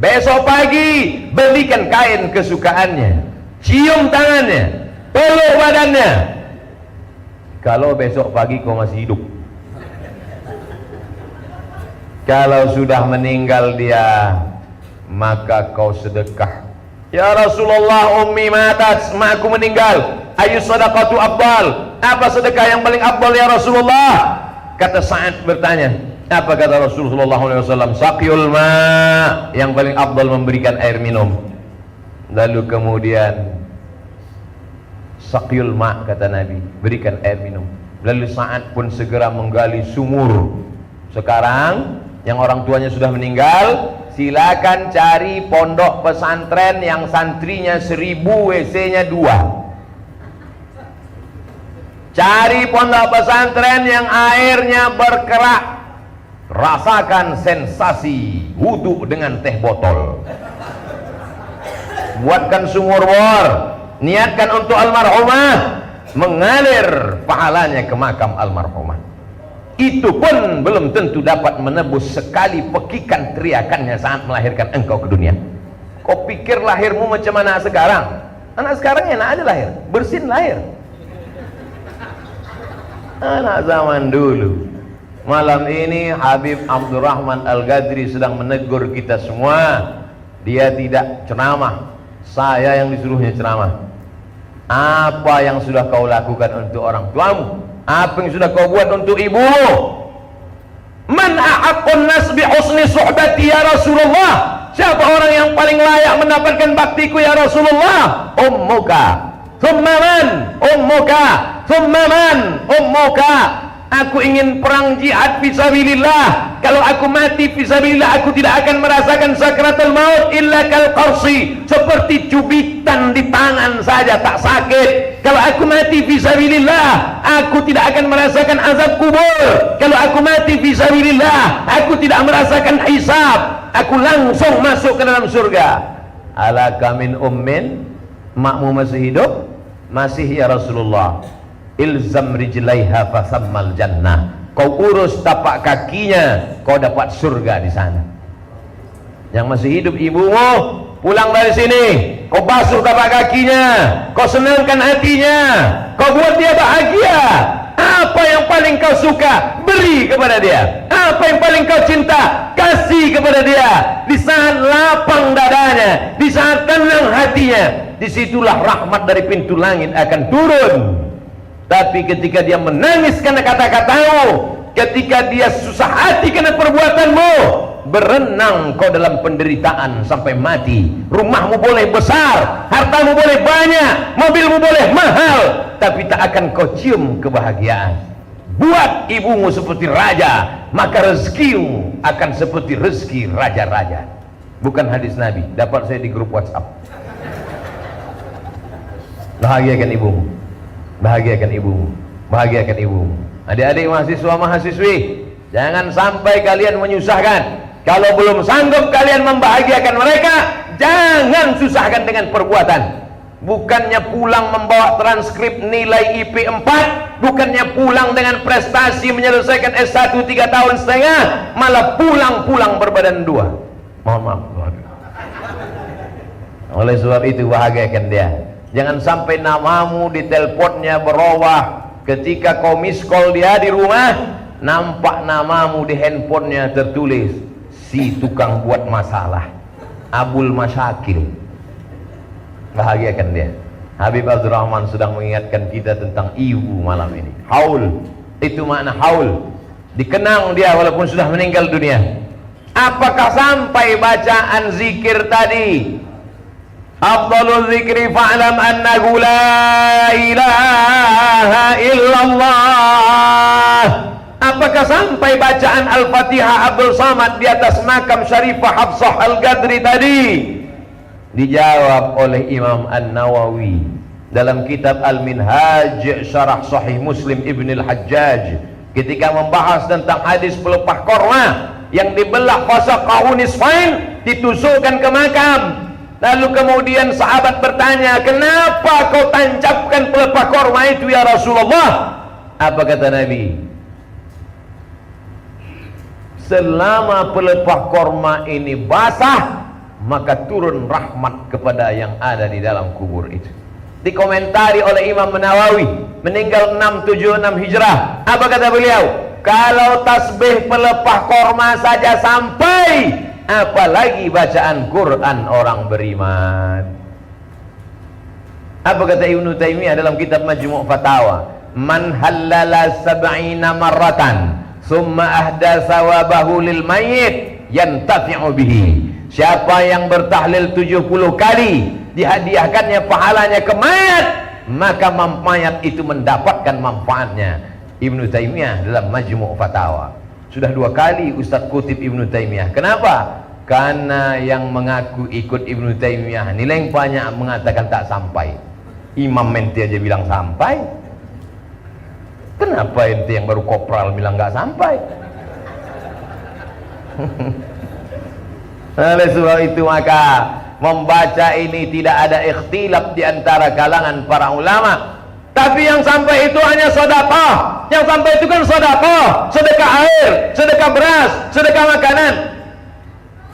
Besok pagi belikan kain kesukaannya, cium tangannya, peluk badannya. Kalau besok pagi kau masih hidup, kalau sudah meninggal dia, maka kau sedekah. Ya Rasulullah, ummi matat, makku meninggal, ayu sadaqatu afdal, apa sedekah yang paling afdal ya Rasulullah? Kata Sa'ad bertanya, apa kata Rasulullah SAW? Saqyul ma, yang paling afdal memberikan air minum. Lalu kemudian saqyul ma, kata Nabi, berikan air minum. Lalu Sa'ad pun segera menggali sumur. Sekarang yang orang tuanya sudah meninggal, silakan cari pondok pesantren yang santrinya 1000, WC-nya 2. Cari pondok pesantren yang airnya berkerak, rasakan sensasi wudhu dengan teh botol. Buatkan sumur bor, niatkan untuk almarhumah, mengalir pahalanya ke makam almarhumah. Itu pun belum tentu dapat menebus sekali pekikan teriakannya saat melahirkan engkau ke dunia. Kau pikir lahirmu macam mana sekarang? Anak sekarang enak aja lahir, bersin lahir. Anak zaman dulu. Malam ini Habib Abdurrahman Al-Ghazri sedang menegur kita semua. Dia tidak ceramah, saya yang disuruhnya ceramah. Apa yang sudah kau lakukan untuk orang tuamu? Apa yang sudah kau buat untuk ibumu? Man ahaqqun nas bi husni suhbati ya Rasulullah? Siapa orang yang paling layak mendapatkan baktiku ya Rasulullah? Ummuka, thumma man? Ummuka, thumma man? katakan, ummuka, aku ingin perang jihad fisabilillah. Kalau aku mati fisabilillah, aku tidak akan merasakan sakratul maut illa kal qarsi, seperti cubitan di tangan saja tak sakit. Kalau aku mati fisabilillah, aku tidak akan merasakan azab kubur. Kalau aku mati fisabilillah, aku tidak merasakan hisab, aku langsung masuk ke dalam surga. Alaka min ummin, makmu masih hidup? Masih ya Rasulullah. Ilzam rijlaiha fasammal jannah. Kau urus tapak kakinya, kau dapat surga di sana. Yang masih hidup ibumu, pulang dari sini, kau basuh tapak kakinya, kau senangkan hatinya, kau buat dia bahagia. Apa yang paling kau suka, beri kepada dia. Apa yang paling kau cinta, kasih kepada dia. Di saat lapang dadanya, di saat tenang hatinya, disitulah rahmat dari pintu langit akan turun. Tapi ketika dia menangis karena kata-katamu, ketika dia susah hati karena perbuatanmu, berenang kau dalam penderitaan sampai mati. Rumahmu boleh besar, hartamu boleh banyak, mobilmu boleh mahal, tapi tak akan kau cium kebahagiaan. Buat ibumu seperti raja, maka rezekimu akan seperti rezeki raja-raja. Bukan hadis Nabi, dapat saya di grup WhatsApp. Bahagiakan ibumu, bahagiakan ibumu, bahagiakan ibumu. Adik-adik mahasiswa mahasiswi, jangan sampai kalian menyusahkan. Kalau belum sanggup kalian membahagiakan mereka, jangan susahkan dengan perbuatan. Bukannya pulang membawa transkrip nilai IP 4, bukannya pulang dengan prestasi menyelesaikan S1 3 tahun setengah, malah pulang berbadan 2. Mohon maaf. Oleh sebab itu bahagiakan dia. Jangan sampai namamu di teleponnya berubah. Ketika kau miss call dia di rumah, nampak namamu di handphonenya tertulis si tukang buat masalah, Abul Masyakil. Bahagiakan dia. Habib Abdurrahman sedang mengingatkan kita tentang ibu malam ini. Haul, itu makna haul. Dikenang dia walaupun sudah meninggal dunia. Apakah sampai bacaan zikir tadi? Afdalul zikri fa'lam annahu la ilaha illallah. Apakah sampai bacaan Al-Fatihah Abdul Samad di atas makam Syarifah Hafsah Al-Ghadri tadi? Dijawab oleh Imam An-Nawawi dalam kitab Al-Minhaj Syarah Sahih Muslim Ibn Al-Hajjaj, ketika membahas tentang hadis pelepah korma yang dibelah fasaqahu nisfain, ditusukkan ke makam. Lalu kemudian sahabat bertanya, kenapa kau tancapkan pelepah korma itu ya Rasulullah? Apa kata Nabi? Selama pelepah korma ini basah, maka turun rahmat kepada yang ada di dalam kubur itu. Dikomentari oleh Imam Nawawi, meninggal 676 Hijrah. Apa kata beliau? Kalau tasbih pelepah korma saja sampai, apalagi bacaan Quran orang beriman. Apa kata Ibnu Taimiyah dalam kitab Majmu' Fatawa? Man halala sab'ina marratan summa ahda sawabahu lil mayyit yantafi'u bihi. Siapa yang bertahlil 70 kali, dihadiahkannya pahalanya ke mayat, maka mayat itu mendapatkan manfaatnya. Ibnu Taimiyah dalam Majmu' Fatawa. Sudah 2 kali Ustaz kutip Ibnu Taimiyah. Kenapa? Karena yang mengaku ikut Ibnu Taimiyah nilai banyak mengatakan tak sampai. Imam Menti aja bilang sampai. Kenapa ente yang baru kopral bilang nggak sampai? Oleh sebab itu maka membaca ini tidak ada ikhtilaf di antara kalangan para ulama. Tapi yang sampai itu hanya sedekah. Yang sampai itu kan sedekah, sedekah air, sedekah beras, sedekah makanan.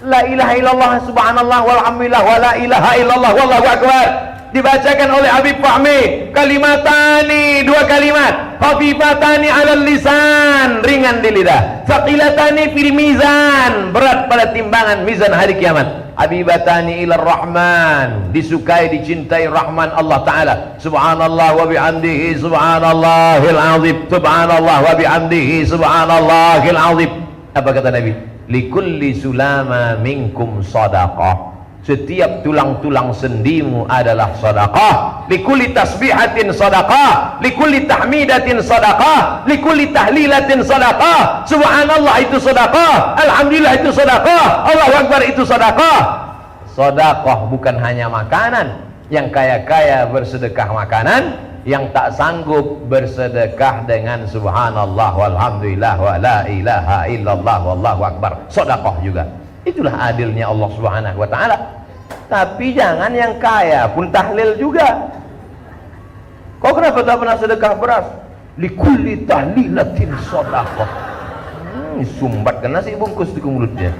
La ilaha illallah subhanallah walhamdulillah wa la ilaha illallah wallahu akbar. Dibacakan oleh Habib Fahmi, kalimatani, 2 kalimat, khafifatani alal lisan, ringan di lidah, thaqilatani fil mizan, berat pada timbangan mizan hari kiamat. Habibatani ilar rahman, disukai dicintai Rahman Allah Ta'ala. Subhanallah wa bihamdihi subhanallahil azim, subhanallah wa bihamdihi subhanallahil azim. Apa kata Nabi? Likulli sulama minkum sadaqah. Setiap tulang-tulang sendimu adalah sedekah. Likulli tasbihatin sedekah, likulli tahmidatin sedekah, likulli tahlilatin sedekah. Subhanallah itu sedekah, alhamdulillah itu sedekah, Allahu akbar itu sedekah. Sedekah bukan hanya makanan. Yang kaya-kaya bersedekah makanan, yang tak sanggup bersedekah dengan subhanallah walhamdulillah wa la ilaha illallah wallahu akbar. Sedekah juga. Itulah adilnya Allah Subhanahu wa taala. Tapi jangan yang kaya pun tahlil juga. Kau kenapa tak pernah sedekah beras? Likulli tahlilatin sedekah. Sumbatkan nasi bungkus di mulutnya.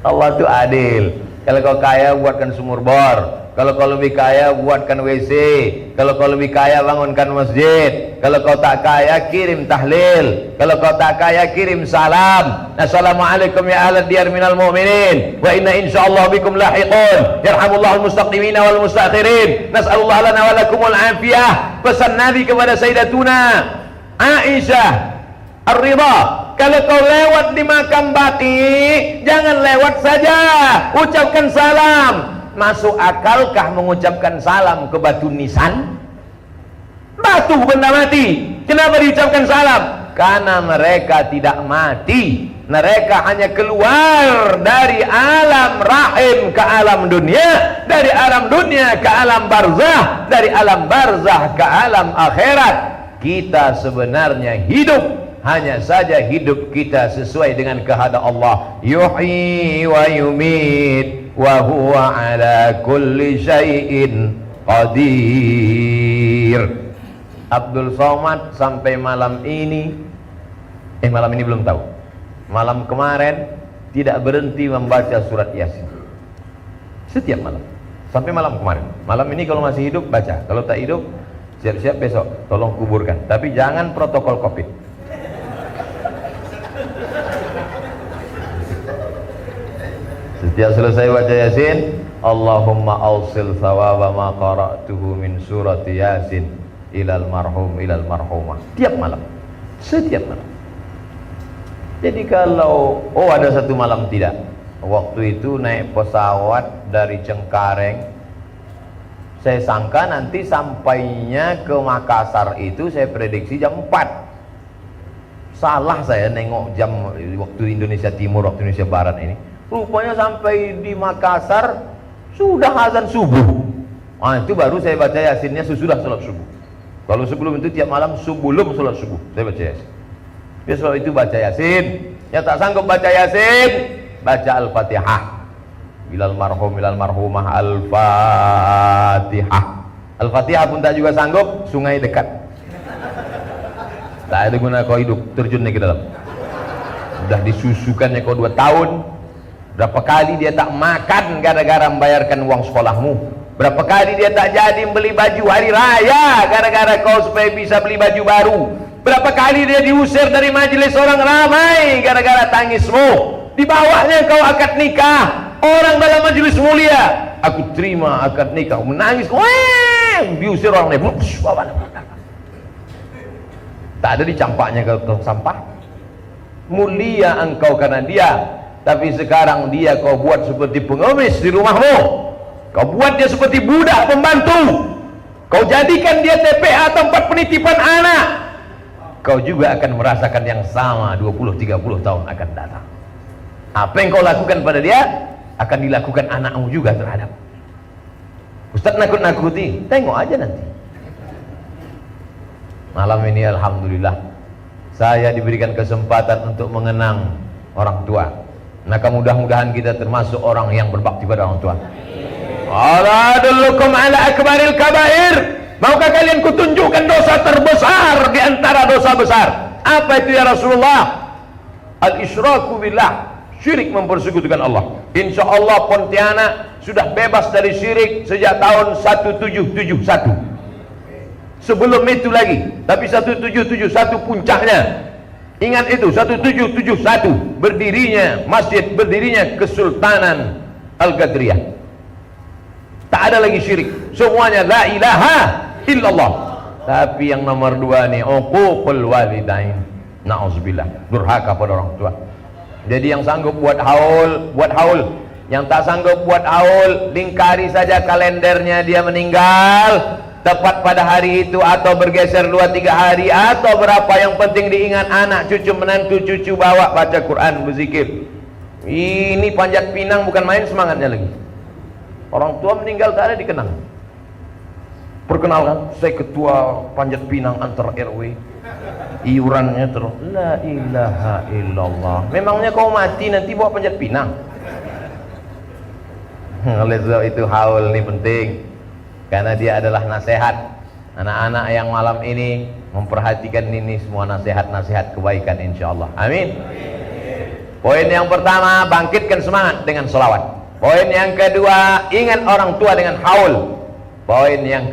Allah itu adil. Kalau kau kaya buatkan sumur bor. Kalau kau lebih kaya buatkan WC. Kalau kau lebih kaya bangunkan masjid. Kalau kau tak kaya kirim tahlil. Kalau kau tak kaya kirim salam. Assalamualaikum ya ahlad diyar minal mu'minin wa inna insyaallah bikum lahiqun. Yarhamullahu al-mustaqdimina wal mustakhirin. Nas'alullah lana wa lakumul afiyah. Pesan Nabi kepada Sayyidatuna Aisyah Ar-Ridha, kalau kau lewat di makam baki, jangan lewat saja, ucapkan salam. Masuk akalkah mengucapkan salam ke batu nisan? Batu benda mati, kenapa diucapkan salam? Karena mereka tidak mati, mereka hanya keluar dari alam rahim ke alam dunia, dari alam dunia ke alam barzah, dari alam barzah ke alam akhirat. Kita sebenarnya hidup, hanya saja hidup kita sesuai dengan kehendak Allah. Yuhyi wa yumit wa huwa ala kulli syai'in qadir. Abdul Somad sampai malam ini belum tahu. Malam kemarin tidak berhenti membaca surat Yasin. Setiap malam. Sampai malam kemarin. Malam ini kalau masih hidup baca. Kalau tak hidup siap-siap besok tolong kuburkan. Tapi jangan protokol Covid. Setiap selesai baca Yasin, Allahumma awsil thawaba ma qara'tuhu min surati Yasin ilal marhum ilal marhumah. Tiap malam, setiap malam. Jadi kalau ada satu malam tidak, waktu itu naik pesawat dari Cengkareng, saya sangka nanti sampainya ke Makassar itu saya prediksi jam 4. Salah saya nengok jam waktu Indonesia Timur, waktu Indonesia Barat ini. Rupanya sampai di Makassar sudah azan subuh. Itu baru saya baca Yasinnya sesudah sholat subuh. Kalau sebelum itu tiap malam sebelum sholat subuh saya baca Yasin. Ya sebab itu baca Yasin. Yang tak sanggup baca Yasin, baca Al-Fatihah. Bilal marhum bilal marhumah Al-Fatihah. Al-Fatihah pun tak juga sanggup, sungai dekat. Tak ada guna kau hidup terjunnya ke dalam. Sudah disusukannya kau 2 tahun. Berapa kali dia tak makan gara-gara membayarkan uang sekolahmu. Berapa kali dia tak jadi beli baju hari raya gara-gara kau supaya bisa beli baju baru. Berapa kali dia diusir dari majelis orang ramai gara-gara tangismu. Di bawahnya kau akad nikah, orang dalam majelis mulia, aku terima akad nikah, menangis, diusir orang lain. Tak ada dicampaknya ke sampah. Mulia engkau karena dia. Tapi sekarang dia kau buat seperti pengemis di rumahmu. Kau buat dia seperti budak pembantu. Kau jadikan dia TPA tempat penitipan anak. Kau juga akan merasakan yang sama 20-30 tahun akan datang. Apa yang kau lakukan pada dia akan dilakukan anakmu juga terhadap. Ustaz nakut-nakuti, tengok aja nanti. Malam ini alhamdulillah saya diberikan kesempatan untuk mengenang orang tua. Maka mudah-mudahan kita termasuk orang yang berbakti pada orang tua. Ala adullukum ala akbaril kabair. Maukah kalian kutunjukkan dosa terbesar di antara dosa besar? Apa itu ya Rasulullah? Al-isyraku billah, syirik mempersekutukan Allah. Insya Allah Pontianak sudah bebas dari syirik sejak tahun 1771. Sebelum itu lagi, tapi 1771 puncaknya. Ingat itu, 1771 berdirinya masjid, berdirinya Kesultanan Al-Qadriyah. Tak ada lagi syirik, semuanya la ilaha illallah. Tapi yang nomor 2 nih, uququl walidain. Na'udzubillah, durhaka pada orang tua. Jadi yang sanggup buat haul, buat haul. Yang tak sanggup buat haul, lingkari saja kalendernya dia meninggal tepat pada hari itu, atau bergeser 2-3 hari atau berapa, yang penting diingat anak, cucu, menantu, cucu bawa baca Quran, berzikir. Ini Panjat Pinang bukan main semangatnya lagi. Orang tua meninggal tak ada dikenang. Perkenalkan, saya ketua Panjat Pinang antar RW. Iurannya terus la ilaha illallah. Memangnya kau mati nanti bawa Panjat Pinang? Oleh sebab itu haul ini penting, karena dia adalah nasihat. Anak-anak yang malam ini memperhatikan ini semua nasihat-nasihat kebaikan, insyaallah. Amin. Poin yang pertama, bangkitkan semangat dengan selawat. Poin yang kedua, ingat orang tua dengan haul. Poin yang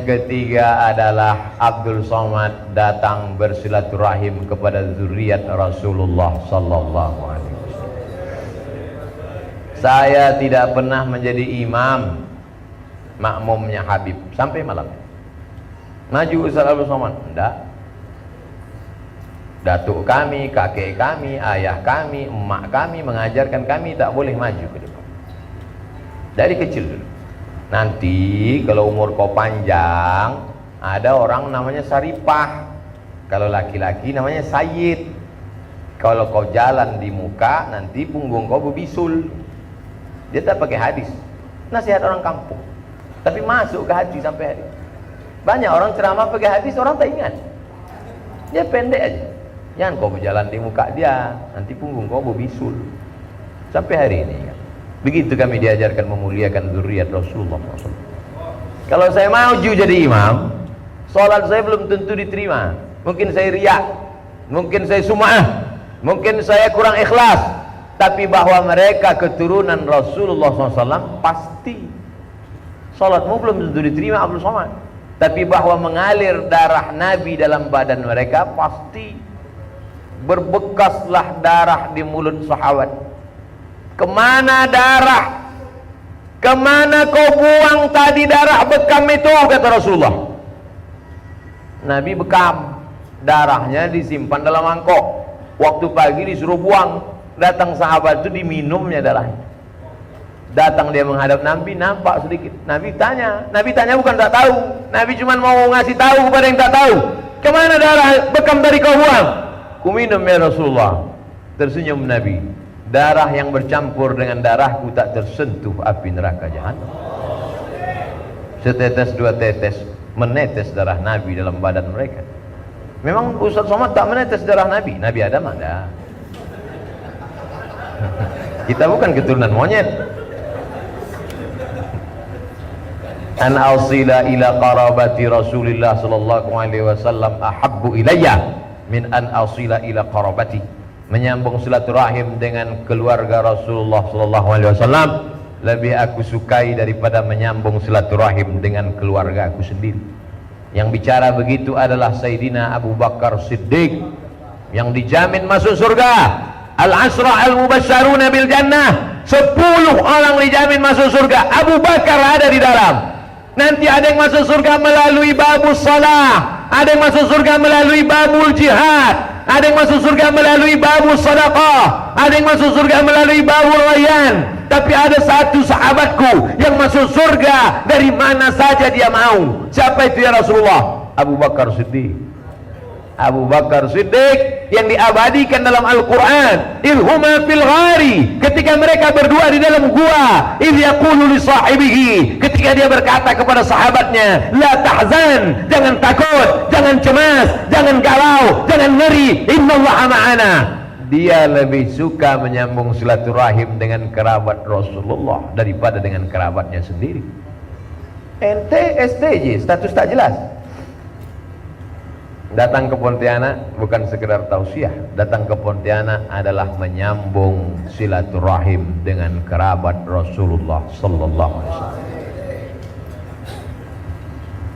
ketiga adalah Abdul Somad datang bersilaturahim kepada zuriat Rasulullah sallallahu alaihi wasallam. Saya tidak pernah menjadi imam makmumnya Habib sampai malam. Maju Ustaz Abdul Somad, enggak. Datuk kami, kakek kami, ayah kami, emak kami mengajarkan kami tak boleh maju ke depan dari kecil dulu. Nanti kalau umur kau panjang, ada orang namanya Saripah. Kalau laki-laki namanya Sayyid. Kalau kau jalan di muka, nanti punggung kau berbisul. Dia tak pakai hadis, nasihat orang kampung, tapi masuk ke hati sampai hari. Banyak orang ceramah pakai hadis, orang tak ingat. Dia pendek aja. Jangan kau berjalan di muka dia, nanti punggung kau berbisul. Sampai hari ini kan. Begitu kami diajarkan memuliakan zuriat Rasulullah SAW. Kalau saya maju jadi imam, sholat saya belum tentu diterima. Mungkin saya riak, mungkin saya sum'ah, mungkin saya kurang ikhlas. Tapi bahwa mereka keturunan Rasulullah SAW pasti. Sholatmu belum tentu diterima Abdul Somad, tapi bahwa mengalir darah Nabi dalam badan mereka pasti. Berbekaslah darah di mulut sahabat. Kemana darah? Kemana kau buang tadi darah bekam itu, kata Rasulullah. Nabi bekam, darahnya disimpan dalam mangkok. Waktu pagi disuruh buang. Datang sahabat itu diminumnya darahnya. Datang dia menghadap Nabi, nampak sedikit. Nabi tanya bukan tak tahu. Nabi cuma mau ngasih tahu kepada yang tak tahu. Kemana darah bekam tadi kau buang? Ku minum ya Rasulullah. Tersenyum Nabi. Darah yang bercampur dengan darahku tak tersentuh api neraka jahanam. Setetes dua tetes menetes darah Nabi dalam badan mereka. Memang Ustaz Somad tak menetes darah Nabi. Nabi Adam ada. Kita bukan keturunan monyet. An ausila ila qarabati Rasulillah sallallahu alaihi wasallam ahabbu ilayya min an ausila ila qarabati. Menyambung silaturahim dengan keluarga Rasulullah sallallahu alaihi wasallam lebih aku sukai daripada menyambung silaturahim dengan keluarga aku sendiri. Yang bicara begitu adalah Sayyidina Abu Bakar Siddiq yang dijamin masuk surga. Al-Asra al-Mubasyaruna bil Jannah, 10 orang dijamin masuk surga. Abu Bakar ada di dalam. Nanti ada yang masuk surga melalui babus salah, ada yang masuk surga melalui babul jihad, ada yang masuk surga melalui babus sadaqah, ada yang masuk surga melalui babul rayyan. Tapi ada satu sahabatku yang masuk surga dari mana saja dia mau. Siapa itu ya Rasulullah? Abu Bakar Siddiq. Abu Bakar Siddiq yang diabadikan dalam Al-Quran, ilhuma fil ghari, ketika mereka berdua di dalam gua, idh yaqulu li sahibihi, ketika dia berkata kepada sahabatnya, la tahzan, jangan takut, jangan cemas, jangan galau, jangan ngeri, innallaha ma'ana. Dia lebih suka menyambung silaturahim dengan kerabat Rasulullah daripada dengan kerabatnya sendiri. Ente STJ, status tak jelas. Datang ke Pontianak bukan sekedar tausiah. Datang ke Pontianak adalah menyambung silaturahim dengan kerabat Rasulullah sallallahu alaihi wasallam.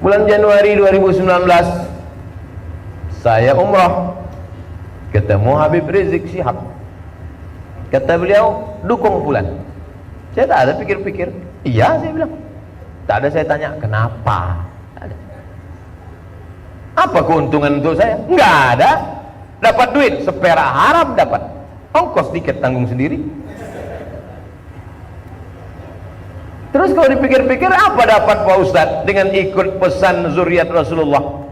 Bulan Januari 2019 saya umrah, ketemu Habib Rizik Syihab. Kata beliau, dukung Fulan. Saya tak ada pikir-pikir. Iya, saya bilang. Tak ada saya tanya kenapa. Apa keuntungan untuk saya? Enggak ada. Dapat duit, sepera haram dapat. ongkos tiket tanggung sendiri. Terus kalau dipikir-pikir, apa dapat Pak Ustadz dengan ikut pesan zuriat Rasulullah?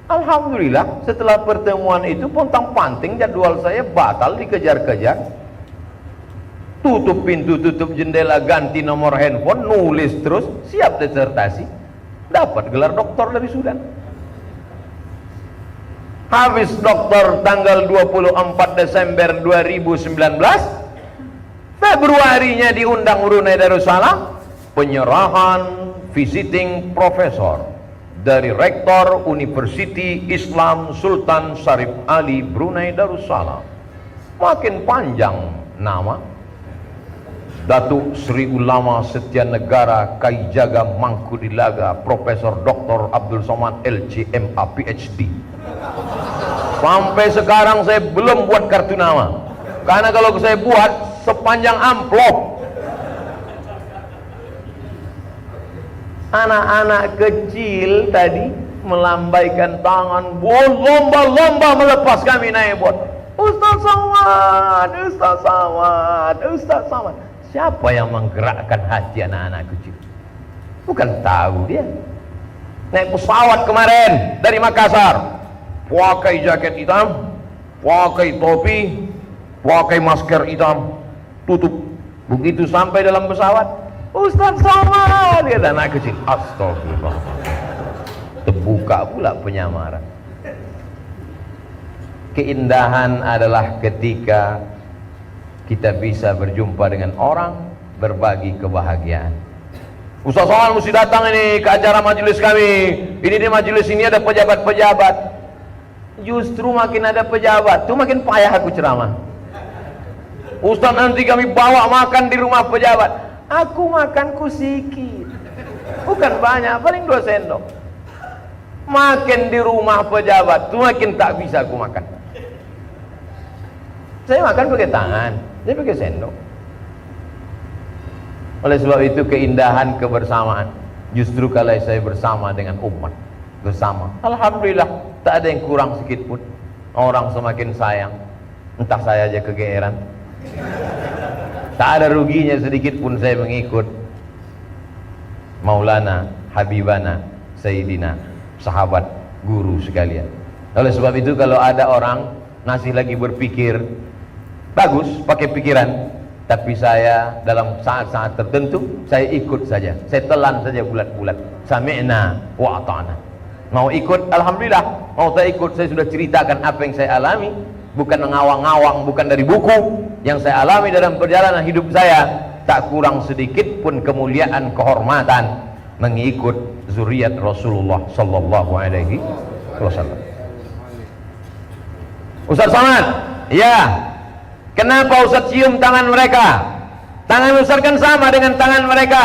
Alhamdulillah, setelah pertemuan itu pontang-panting jadwal saya batal, dikejar-kejar, tutup pintu, tutup jendela, ganti nomor handphone, nulis terus, siap disertasi, dapat gelar doktor dari Sudan. Habis doktor tanggal 24 Desember 2019, Februarinya diundang Brunei Darussalam, penyerahan visiting profesor dari Rektor University Islam Sultan Syarif Ali Brunei Darussalam. Makin panjang nama, Datuk Sri Ulama Setia Negara Kaijaga Mangkudilaga Profesor Dr. Abdul Somad LCMA PhD. Sampai sekarang saya belum buat kartu nama, karena kalau saya buat sepanjang amplop. Anak-anak kecil tadi melambaikan tangan, lomba-lomba melepas kami naik bot. Ustaz Somad, Ustaz Somad, Ustaz Somad. Siapa yang menggerakkan hati anak-anak kecil? Bukan tahu dia. Naik pesawat kemarin dari Makassar, pakai jaket hitam, pakai topi, pakai masker hitam, tutup. Begitu sampai dalam pesawat, Ustaz Somad, dia anak kecil. Astagfirullah. Terbuka pula penyamaran. Keindahan adalah ketika kita bisa berjumpa dengan orang, berbagi kebahagiaan. Ustaz Somad mesti datang ini ke acara majelis kami. Ini di majelis ini ada pejabat-pejabat. Justru makin ada pejabat tuh makin payah aku ceramah. Ustaz, nanti kami bawa makan di rumah pejabat. Aku makanku sikit, bukan banyak, paling 2 sendok. Makin di rumah pejabat tuh makin tak bisa aku makan. Saya makan pakai tangan, saya pakai sendok. Oleh sebab itu keindahan kebersamaan justru kalau saya bersama dengan umat, bersama, alhamdulillah tak ada yang kurang sedikit pun. Orang semakin sayang, entah saya aja kegeeran. Tak ada ruginya sedikit pun saya mengikut Maulana Habibana Sayyidina, sahabat guru sekalian. Oleh sebab itu kalau ada orang masih lagi berpikir, bagus pakai pikiran, tapi saya dalam saat-saat tertentu saya ikut saja, saya telan saja bulat-bulat. Sami'na wa ata'na. Mau ikut alhamdulillah, mau tak ikut saya sudah ceritakan apa yang saya alami, bukan ngawang-ngawang, bukan dari buku. Yang saya alami dalam perjalanan hidup saya, tak kurang sedikit pun kemuliaan, kehormatan mengikut zuriat Rasulullah sallallahu alaihi wasallam. Ustaz Somad, ya, kenapa Ustaz cium tangan mereka? Tangan Ustaz kan sama dengan tangan mereka.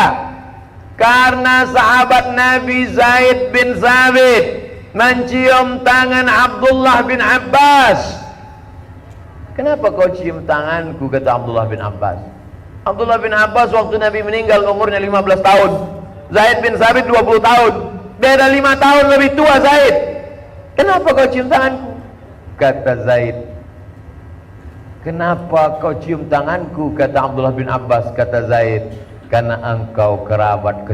Karena sahabat Nabi Zaid bin Thabit mencium tangan Abdullah bin Abbas. Kenapa kau cium tanganku, kata Abdullah bin Abbas. Abdullah bin Abbas waktu Nabi meninggal umurnya 15 tahun. Zaid bin Thabit 20 tahun. Beda 5 tahun lebih tua Zaid. Kenapa kau cium tanganku? Kata Zaid, kenapa kau cium tanganku? Kata Abdullah bin Abbas. Kata Zaid, karena engkau kerabat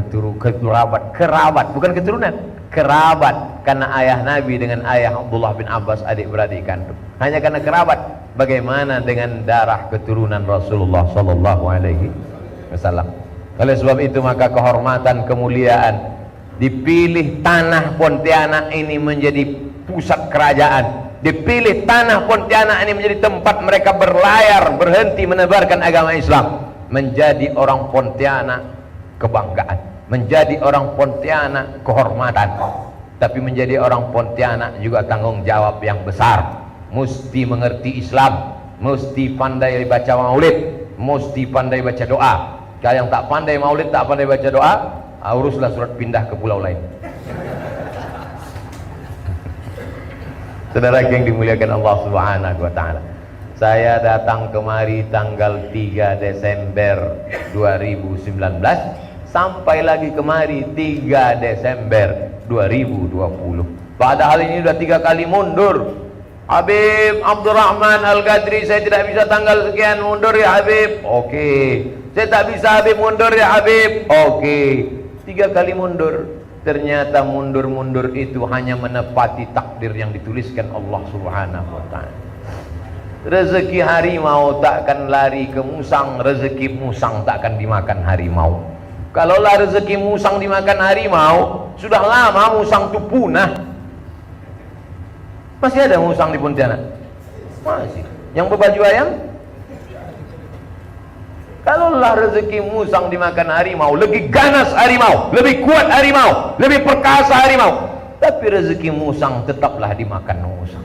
bukan keturunan, kerabat. Karena ayah Nabi dengan ayah Abdullah bin Abbas adik-beradik kandung. Hanya karena kerabat. Bagaimana dengan darah keturunan Rasulullah sallallahu alaihi wasallam? Oleh sebab itu maka kehormatan, kemuliaan, dipilih tanah Pontianak ini menjadi pusat kerajaan, dipilih tanah Pontianak ini menjadi tempat mereka berlayar, berhenti menebarkan agama Islam. Menjadi orang Pontianak kebanggaan, menjadi orang Pontianak kehormatan, tapi menjadi orang Pontianak juga tanggung jawab yang besar. Mesti mengerti Islam, mesti pandai baca maulid, mesti pandai baca doa. Kalau yang tak pandai maulid, tak pandai baca doa, uruslah surat pindah ke pulau lain. Saudara yang dimuliakan Allah Subhanahu wa taala, saya datang kemari tanggal 3 Desember 2019, sampai lagi kemari 3 Desember 2020. Padahal ini sudah 3 kali mundur. Habib Abdurrahman Al-Ghadri, saya tidak bisa tanggal sekian, mundur ya Habib. Oke. Saya tak bisa Habib, mundur ya Habib. Oke. 3 kali mundur. Ternyata mundur-mundur itu hanya menepati takdir yang dituliskan Allah Subhanahu wa ta'ala. Rezeki harimau takkan lari ke musang, rezeki musang takkan dimakan harimau. Kalaulah rezeki musang dimakan harimau, sudah lama musang itu punah. Masih ada musang di Pontianak? Masih. Yang berbaju ayam? Kalaulah rezeki musang dimakan harimau, lebih ganas harimau, lebih kuat harimau, lebih perkasa harimau. Tapi rezeki musang tetaplah dimakan musang.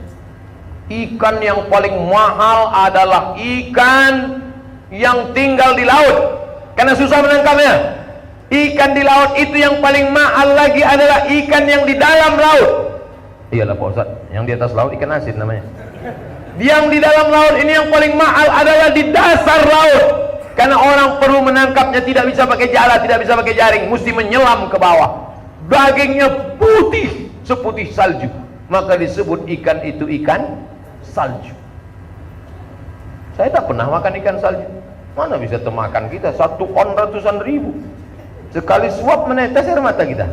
Ikan yang paling mahal adalah ikan yang tinggal di laut, karena susah menangkapnya. Ikan di laut itu yang paling mahal lagi adalah ikan yang di dalam laut. Iyalah Pak Ustaz, yang di atas laut ikan asin namanya. Yang di dalam laut ini yang paling mahal adalah di dasar laut. Karena orang perlu menangkapnya tidak bisa pakai jala, tidak bisa pakai jaring, mesti menyelam ke bawah. Dagingnya putih seputih salju, maka disebut ikan itu ikan salju. Saya tak pernah makan ikan salju. Mana bisa temakan kita 1 on ratusan ribu. Sekali suap menetes air mata kita.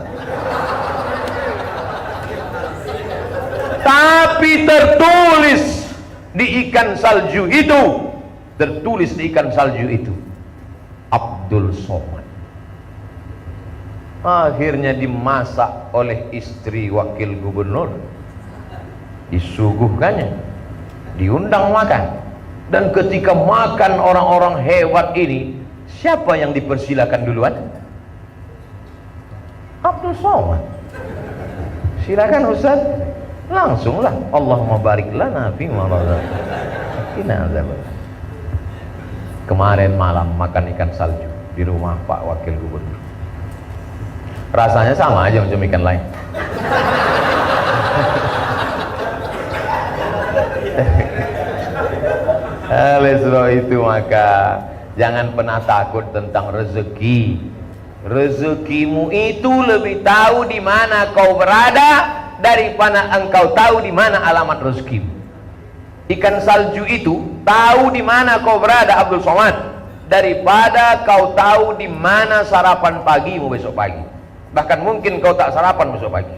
Tapi tertulis di ikan salju itu, tertulis di ikan salju itu, Abdul Somad. Akhirnya dimasak oleh istri wakil gubernur, disuguhkannya, diundang makan. Dan ketika makan orang-orang hebat ini, siapa yang dipersilakan duluan? Abdul Somad. Silakan Ustaz. Langsunglah, Allahumma barik lana fi ma razaqtana. Kemarin malam makan ikan salju di rumah Pak Wakil Gubernur. Rasanya sama aja macam ikan lain. Oleh sebab itu maka jangan pernah takut tentang rezeki. Rezekimu itu lebih tahu di mana kau berada daripada engkau tahu di mana alamat rezekimu. Ikan salju itu tahu di mana kau berada Abdul Somad daripada kau tahu di mana sarapan pagimu besok pagi. Bahkan mungkin kau tak sarapan besok pagi.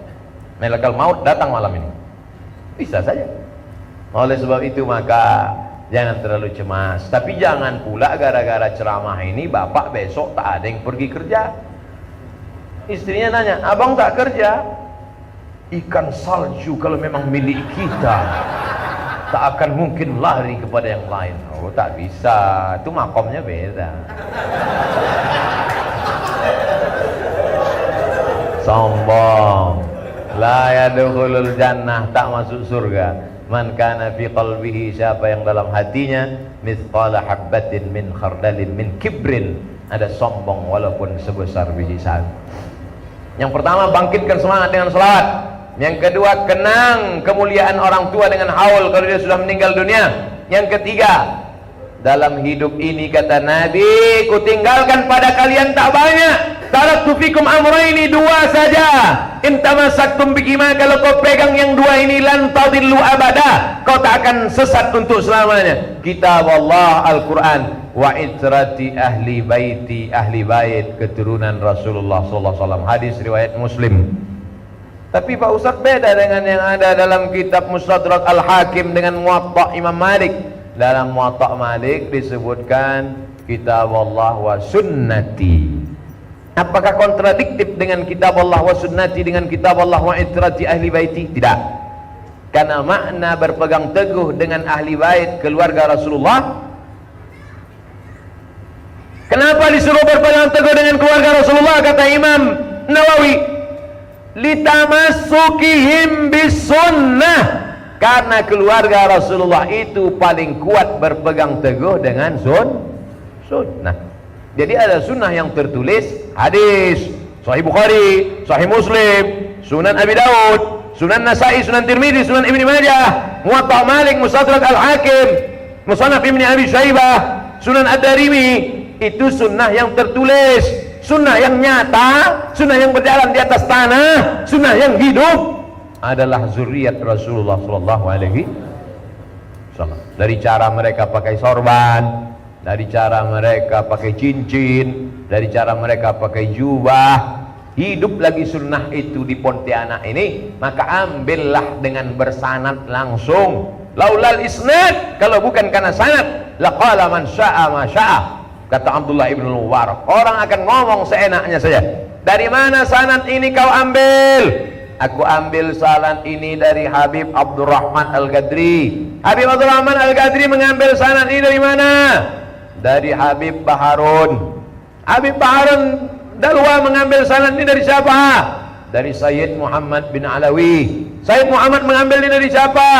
Malaikat maut datang malam ini. Bisa saja. Oleh sebab itu maka jangan terlalu cemas. Tapi jangan pula gara-gara ceramah ini bapak besok tak ada yang pergi kerja. Istrinya nanya, abang tak kerja? Ikan salju kalau memang milik kita, tak akan mungkin lari kepada yang lain. Oh tak bisa, itu makomnya beda. Sombong. La yadkhulul jannah, tak masuk surga. Man kana fi qalbihi, siapa yang dalam hatinya mithqala habbatin min khardalin min kibrin, ada sombong walaupun sebesar biji sawi. Yang pertama, bangkitkan semangat dengan selawat. Yang kedua, kenang kemuliaan orang tua dengan haul kalau dia sudah meninggal dunia. Yang ketiga, dalam hidup ini kata Nabi, ku tinggalkan pada kalian tak banyak. Taraktu fikum amraini, 2 saja. In tamassaktum bihima, kalau kau pegang yang 2 ini lan tadillu abada, kau tak akan sesat untuk selamanya. Kitab Allah Al-Quran, wa itrati ahli baiti, ahli bait keturunan Rasulullah sallallahu alaihi wasallam. Hadis riwayat Muslim. Tapi Pak Ustaz beda dengan yang ada dalam kitab Mustadrak Al-Hakim dengan Muwatta Imam Malik. Dalam Muwatta Malik disebutkan kitab Allah wa sunnati. Apakah kontradiktif dengan kitab Allah wa sunnati dengan kitab Allah wa itrati ahli baiti? Tidak. Karena makna berpegang teguh dengan ahli bait keluarga Rasulullah. Kenapa disuruh berpegang teguh dengan keluarga Rasulullah? Kata Imam Nawawi, litamassukihim bisunnah, karena keluarga Rasulullah itu paling kuat berpegang teguh dengan sunnah. Jadi ada sunnah yang tertulis, hadis Sahih Bukhari, Sahih Muslim, Sunan Abi Daud, Sunan Nasai, Sunan Tirmidzi, Sunan Ibnu Majah, Muwatta Malik, Mustadrak Al-Hakim, Musannaf Ibnu Abi Syaibah, Sunan Ad-Darimi. Itu sunnah yang tertulis, sunnah yang nyata, sunnah yang berjalan di atas tanah, sunnah yang hidup adalah zuriat Rasulullah sallallahu alaihi Dari cara mereka pakai sorban, dari cara mereka pakai cincin, dari cara mereka pakai jubah, hidup lagi sunnah itu di Pontianak ini, maka ambillah dengan bersanad langsung. Laulal isnad, kalau bukan karena sanad, laqala man syaa ma syaa. Kata Abdullah ibn Mubarak, orang akan ngomong seenaknya saja. Dari mana sanad ini kau ambil? Aku ambil sanad ini dari Habib Abdurrahman Al-Ghadri. Habib Abdurrahman Al-Ghadri mengambil sanad ini dari mana? Dari Habib Baharun. Habib Baharun Dalwa mengambil sanad ini dari siapa? Dari Sayyid Muhammad bin Alawi. Sayyid Muhammad mengambil ini dari siapa?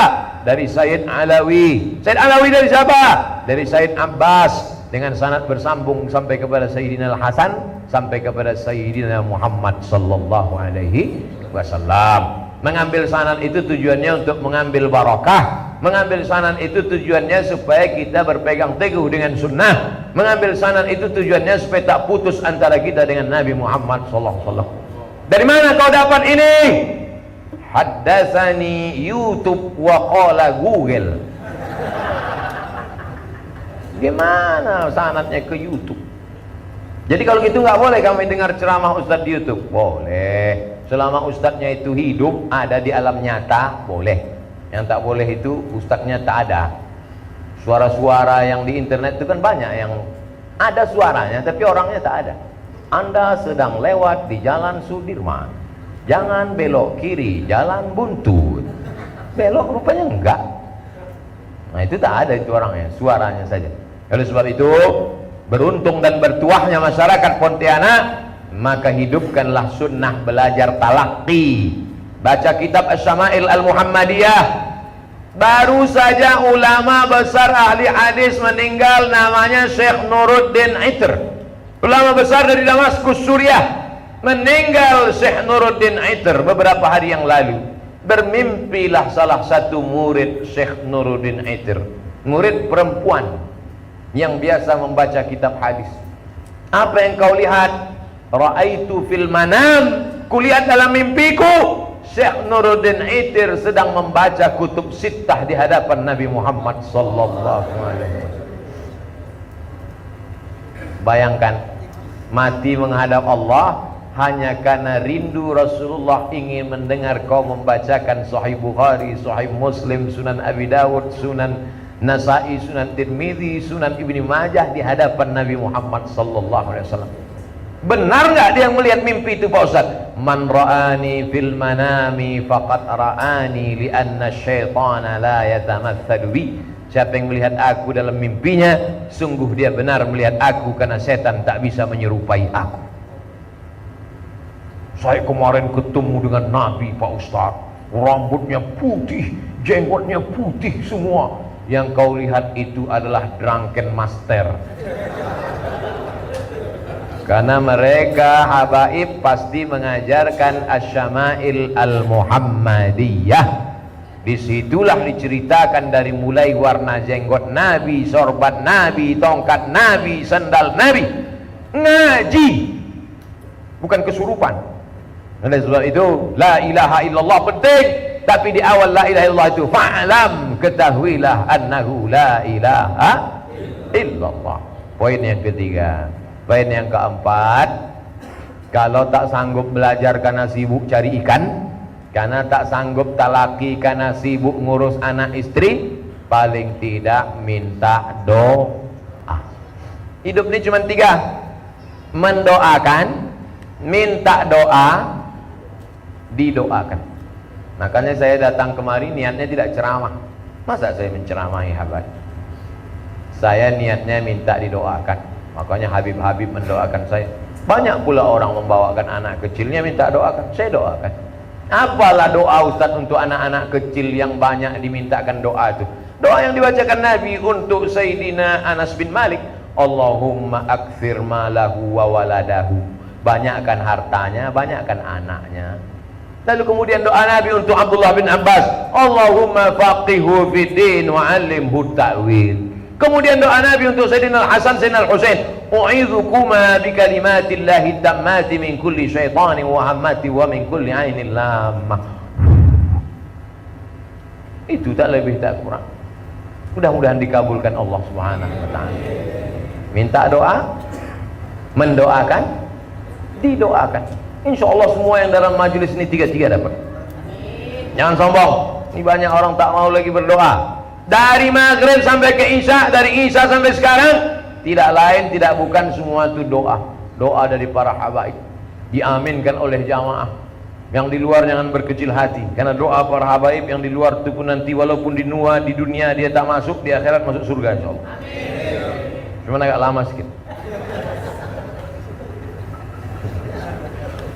Dari Sayyid Alawi. Sayyid Alawi dari siapa? Dari Sayyid Abbas, dengan sanad bersambung sampai kepada Sayyidina Al-Hasan, sampai kepada Sayyidina Muhammad sallallahu alaihi wasallam. Mengambil sanad itu tujuannya untuk mengambil barakah. Mengambil sanad itu tujuannya supaya kita berpegang teguh dengan sunnah. Mengambil sanad itu tujuannya supaya tak putus antara kita dengan Nabi Muhammad sallallahu alaihi wasallam. Dari mana kau dapat ini? Haddatsani YouTube wa qala Google. Gimana sanadnya ke YouTube? Jadi kalau gitu nggak boleh kami dengar ceramah Ustadz di YouTube. Boleh, selama Ustadznya itu hidup, ada di alam nyata, boleh. Yang tak boleh itu Ustadznya tak ada. Suara-suara yang di internet itu kan banyak yang ada suaranya tapi orangnya tak ada. Anda sedang lewat di Jalan Sudirman, jangan belok kiri, jalan buntut. Belok rupanya enggak. Nah itu tak ada itu orangnya, suaranya saja. Oleh sebab itu, beruntung dan bertuahnya masyarakat Pontianak, maka hidupkanlah sunnah belajar talaqi. Baca kitab Asy-Syama'il Al-Muhammadiyah. Baru saja ulama besar ahli hadis meninggal, namanya Syekh Nuruddin Aitr. Ulama besar dari Damaskus, Suriah, meninggal Syekh Nuruddin Aitr beberapa hari yang lalu. Bermimpilah salah satu murid Syekh Nuruddin Aitr, murid perempuan yang biasa membaca kitab hadis. Apa yang kau lihat? Ra'aitu fil manam, kulihat dalam mimpiku Syekh Nuruddin Aitr sedang membaca kutub sittah di hadapan Nabi Muhammad sallallahu alaihi wasallam. Bayangkan, mati menghadap Allah hanya karena rindu Rasulullah ingin mendengar kau membacakan Sahih Bukhari, Sahih Muslim, Sunan Abi Dawud, Sunan Nasai, Sunan Tirmidzi, Sunan Ibnu Majah di hadapan Nabi Muhammad sallallahu alaihi wasallam. Benar nggak dia melihat mimpi itu Pak Ustaz? Man ra'ani fil manami faqad ra'ani li'anna syaitana la yatamatsalu bi. Siapa yang melihat aku dalam mimpinya, sungguh dia benar melihat aku, karena setan tak bisa menyerupai aku. Saya kemarin ketemu dengan Nabi Pak Ustaz, rambutnya putih, jenggotnya putih semua. Yang kau lihat itu adalah drunken master. Karena mereka habaib pasti mengajarkan Asy-Syama'il Al-Muhammadiyah. Disitulah diceritakan dari mulai warna jenggot Nabi, sorban Nabi, tongkat Nabi, sandal Nabi. Ngaji, bukan kesurupan. Oleh sebab itu, la ilaha illallah penting. Tapi di awal la ilaha illallah itu, fa'lam, ketahuilah annahu la ilaha illallah. Poin yang ketiga. Poin yang keempat, kalau tak sanggup belajar karena sibuk cari ikan, karena tak sanggup talaki karena sibuk ngurus anak istri, paling tidak minta doa. Hidup ini cuma tiga: mendoakan, minta doa, didoakan. Makanya saya datang kemari niatnya tidak ceramah. Masa saya menceramahi habaib? Saya niatnya minta didoakan. Makanya Habib-Habib mendoakan saya. Banyak pula orang membawakan anak kecilnya minta doakan, saya doakan. Apalah doa Ustaz untuk anak-anak kecil yang banyak dimintakan doa itu? Doa yang dibacakan Nabi untuk Sayyidina Anas bin Malik, Allahumma akthir malahu wa waladahu. Banyakkan hartanya, banyakkan anaknya. Lalu kemudian doa Nabi untuk Abdullah bin Abbas, Allahumma faqihu fiddin wa 'allimhu ta'wil. Kemudian doa Nabi untuk Sayyidina Al-Hasan, Sayyidina Al-Husain, u'idhukuma bi kalimatillahi tammati min kulli syaitanin wa hammati wa min kulli ainin lamah. Itu tak lebih tak kurang. Mudah-mudahan dikabulkan Allah Subhanahu wa taala. Minta doa, mendoakan, didoakan. Insya Allah semua yang dalam majelis ini tiga-tiga dapat. Jangan sombong. Ini banyak orang tak mau lagi berdoa. Dari maghrib sampai ke isya, dari isya sampai sekarang, tidak lain tidak bukan semua itu doa. Doa dari para habaib diaminkan oleh jamaah. Yang di luar jangan berkecil hati, karena doa para habaib yang di luar itu pun nanti walaupun di dunia dia tak masuk, di akhirat masuk surga insyaallah. Cuman agak lama sedikit.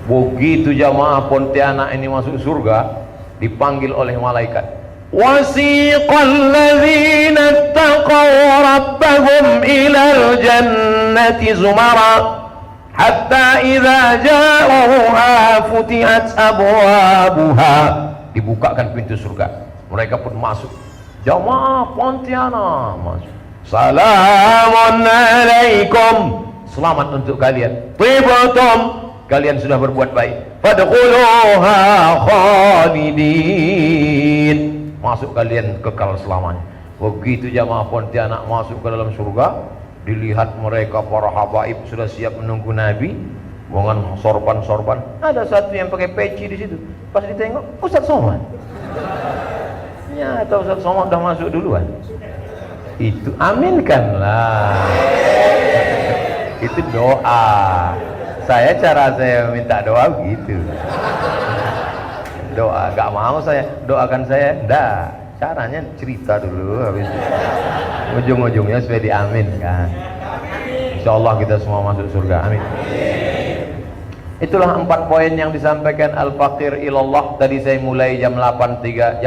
Begitu jamaah Pontianak ini masuk surga, dipanggil oleh malaikat. Wasiqal ladzina taqaw rabbahum ilal jannati zumara hatta idza ja'uha futihat abwabuha. Dibukakan pintu surga, mereka pun masuk. Jamaah Pontianak masuk. Salamun alaikum, selamat untuk kalian. Tibtum, kalian sudah berbuat baik. Fadkhuluha khalidin, masuk kalian kekal selamanya. Begitu jamaah Pontianak masuk ke dalam surga, dilihat mereka para habaib sudah siap menunggu Nabi dengan sorban-sorban. Ada satu yang pakai peci di situ. Pas ditengok, Ustaz Somad. Ya, atau Ustaz Somad udah masuk duluan. Itu aminkanlah. Itu doa. Cara saya minta doa begitu. Doa, gak mau saya doakan saya, enggak. Caranya cerita dulu, habis ujung-ujungnya supaya diaminkan. Insyaallah kita semua masuk surga, amin. Itulah 4 poin yang disampaikan Al-Faqir ilallah. Tadi saya mulai jam 7.30,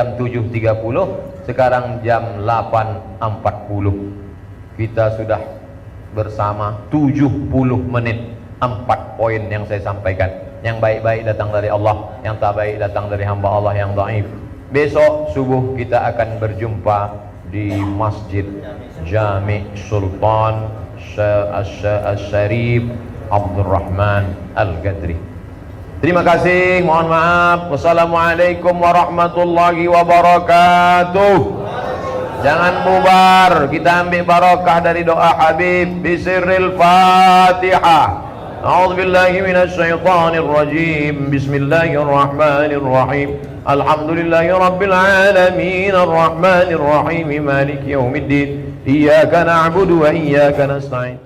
sekarang jam 8.40. Kita sudah bersama 70 menit. 4 poin yang saya sampaikan. Yang baik-baik datang dari Allah, yang tak baik datang dari hamba Allah yang dhaif. Besok subuh kita akan berjumpa di Masjid Jami' Sultan Asy-Syarif Abdurrahman Al-Gadri. Terima kasih, mohon maaf. Wassalamualaikum warahmatullahi wabarakatuh. Jangan bubar, kita ambil barokah dari doa Habib. Bisirril Fatihah. A'udzu billahi minasy syaithanir rajim. Bismillahirrahmanir rahim. Alhamdulillahi rabbil alamin arrahmanir rahim maliki yaumiddin. Iyyaka na'budu wa iyyaka nasta'in.